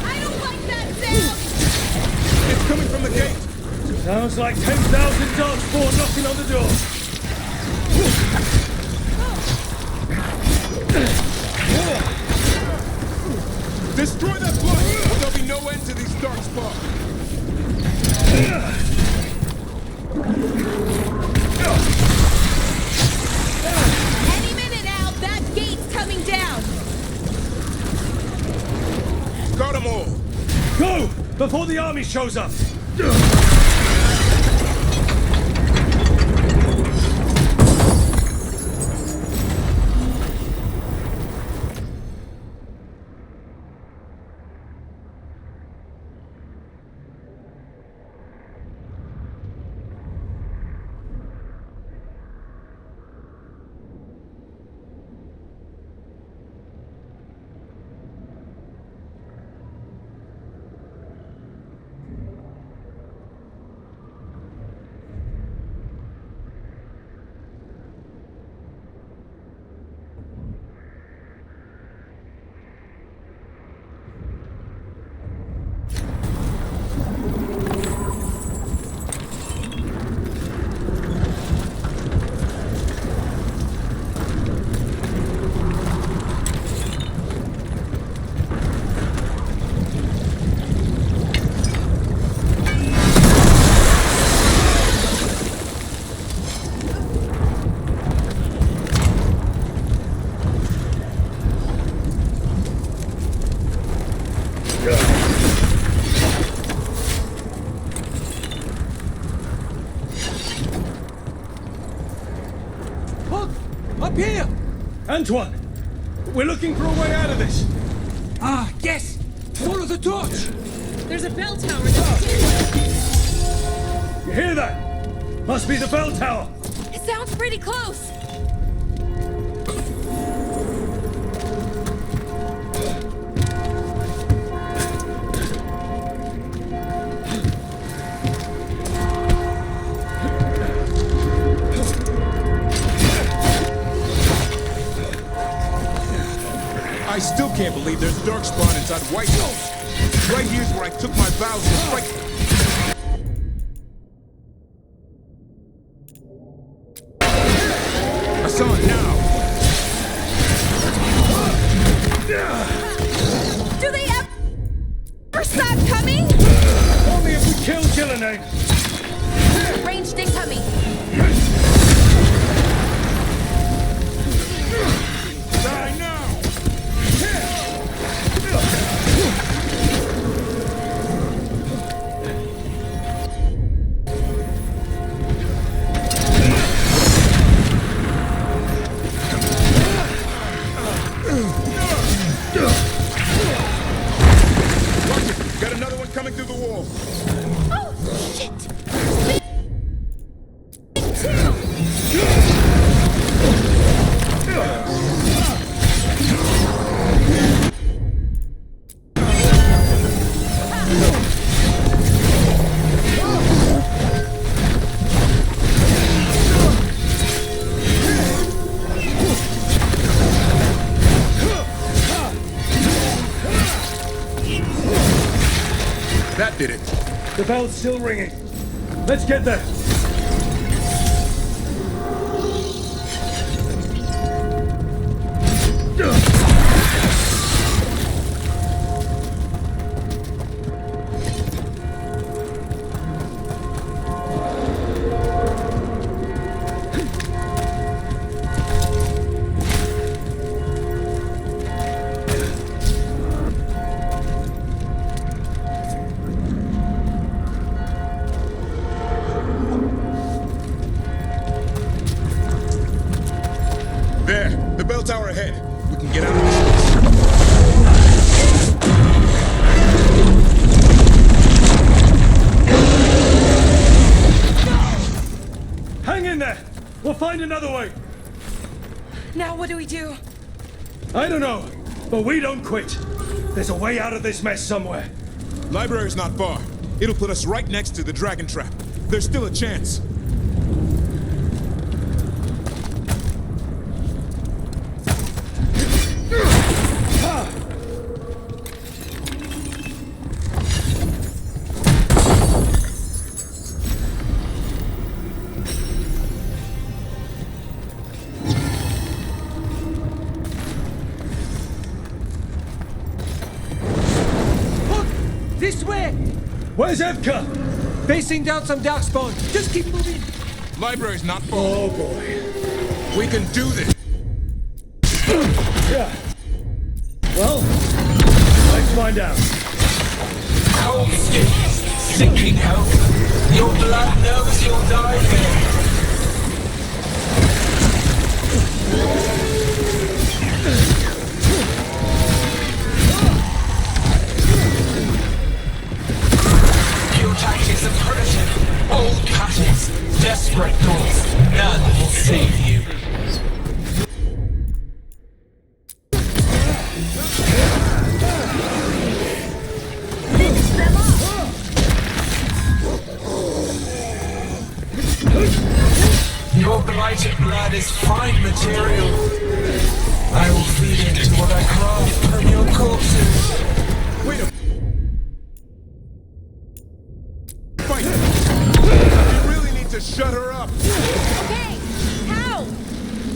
I don't like that sound! It's coming from the gate. Sounds like 10,000 darkspawn knocking on the door. Destroy that block, or there'll be no end to these darkspawn. Any minute now, that gate's coming down! Got them all. Go! Before the army shows up! Up here! Antoine! We're looking for a way out of this! Ah, yes! Follow the torch! There's a bell tower down here. You hear that? Must be the bell tower! It sounds pretty close. I still can't believe there's darkspawn inside Weisshaupt. Right here's where I took my vows to strike. Hassan, now! Do they ever stop coming? Only if we kill Gillenane! Ranged incoming. Die now! Got another one coming through the wall. Oh, shit! That did it. The bell's still ringing. Let's get there. There, the bell tower ahead. We can get out of this. Hang in there! We'll find another way! Now what do we do? I don't know, but we don't quit. There's a way out of this mess somewhere. Library's not far. It'll put us right next to the dragon trap. There's still a chance. This way! Where's Evka? Facing down some darkspawn. Just keep moving. Library's not far. Oh boy. We can do this. Yeah. Well, let's find out. Cold skin, sinking health. Your blood knows you'll die here. Your tactics are primitive, old patterns, desperate thoughts. None will save you. Your blighted blood is fine material. I will feed it to what I craft from your corpses. Wait a... Fight! You really need to shut her up! Okay, how?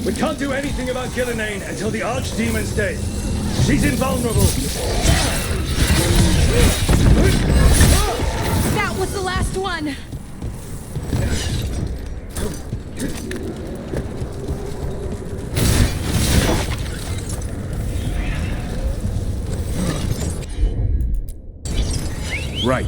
We can't do anything about Gillenane until the archdemon's dead. She's invulnerable. That was the last one. Right.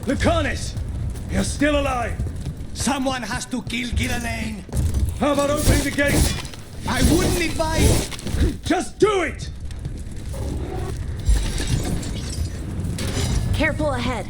Lucanus! You're still alive! Someone has to kill Gillenane. How about opening the gate? I wouldn't advise. Just do it! Careful ahead.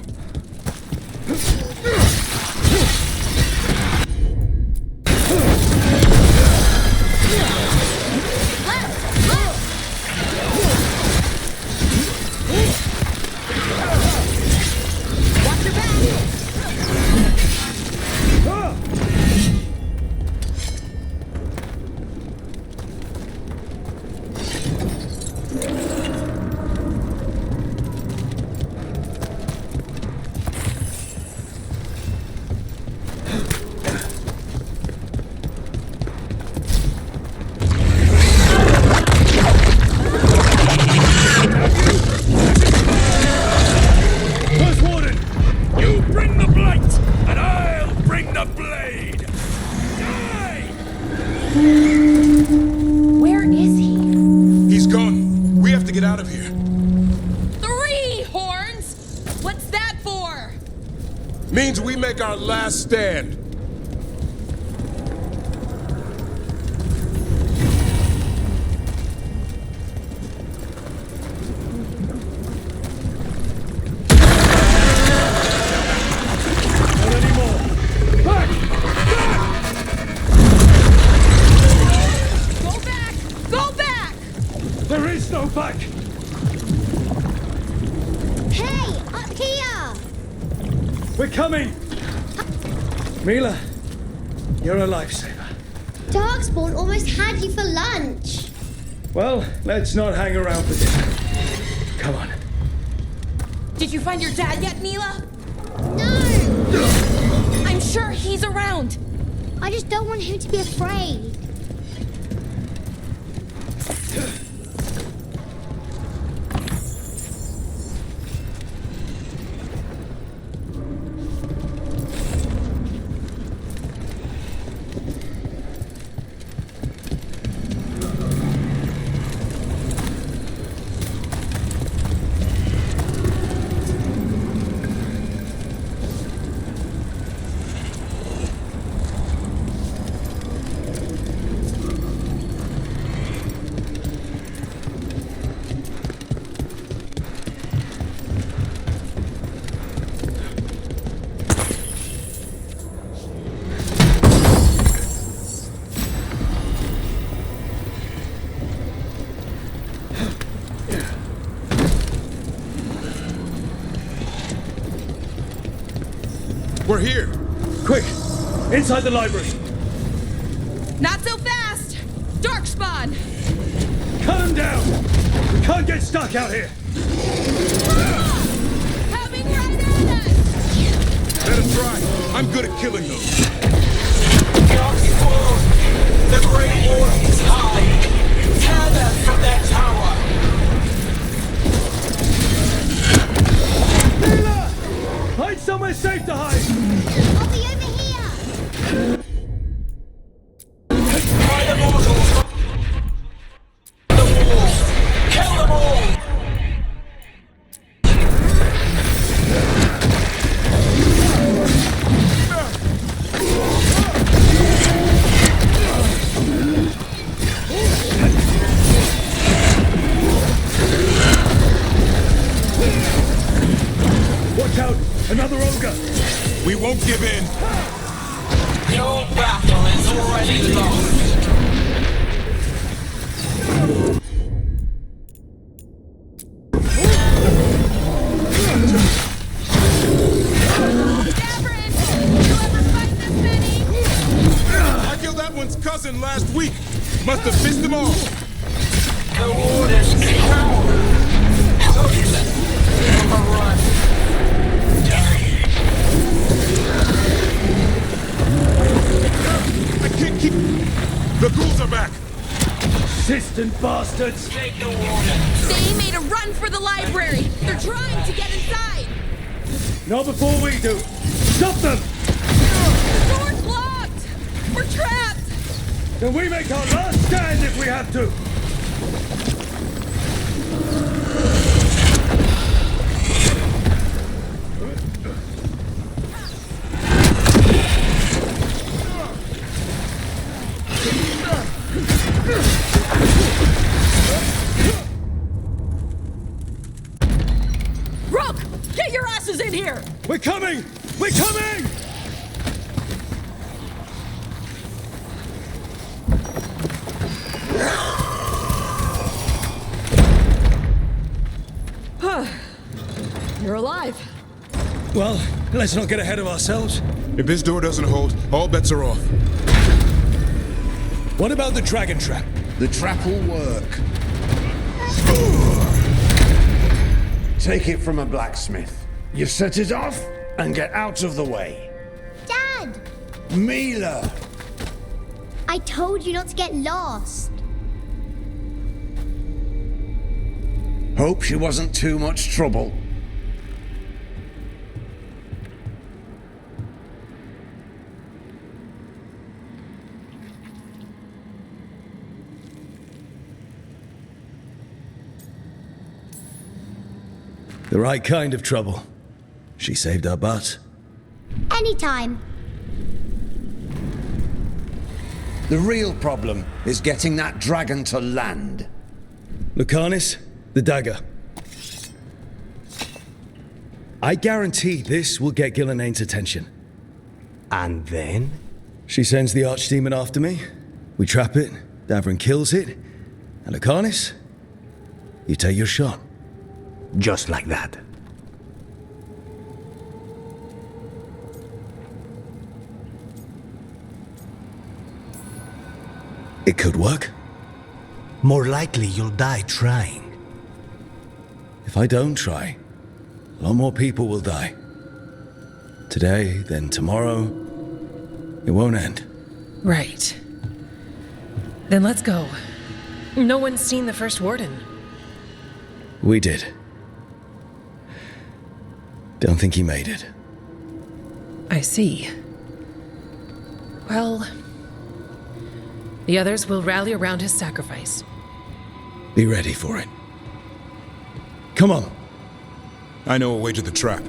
Where is he? He's gone. We have to get out of here. 3 horns? What's that for? Means we make our last stand. Back! Hey, up here! We're coming! Mila, you're a lifesaver. Darkspawn almost had you for lunch. Well, let's not hang around for dinner. Come on. Did you find your dad yet, Mila? No! I'm sure he's around. I just don't want him to be afraid. Inside the library! Not so fast! Darkspawn! Cut him down! We can't get stuck out here! Coming right at us! Let him try. I'm good at killing them. The Great Warden is high. Tear them from their tower. Mila! Hide somewhere safe to hide! I'll be over here! By the mortals! The walls! Kill them all! Watch out! Another ogre! We won't give in. Your battle is already lost. I killed that one's cousin last week. Must have missed them all. The Warden's coward. Hopeless. Overrun. I can't keep... The ghouls are back. Persistent bastards! Take the Warden. They made a run for the library! They're trying to get inside! Not before we do! Stop them! The door's locked! We're trapped! Then we make our last stand if we have to! Rook! Get your asses in here! We're coming! We're coming! You're alive. Well, let's not get ahead of ourselves. If this door doesn't hold, all bets are off. What about the dragon trap? The trap will work. Take it from a blacksmith. You set it off and get out of the way. Dad! Mila! I told you not to get lost. Hope she wasn't too much trouble. The right kind of trouble. She saved our butt. Anytime. The real problem is getting that dragon to land. Lucanis, the dagger. I guarantee this will get Gillianane's attention. And then? She sends the archdemon after me. We trap it, Davrin kills it. And Lucanis, you take your shot. Just like that. It could work. More likely you'll die trying. If I don't try, a lot more people will die. Today, then tomorrow. It won't end. Right. Then let's go. No one's seen the first warden. We did. Don't think he made it. I see. Well, the others will rally around his sacrifice. Be ready for it. Come on. I know a way to the trap.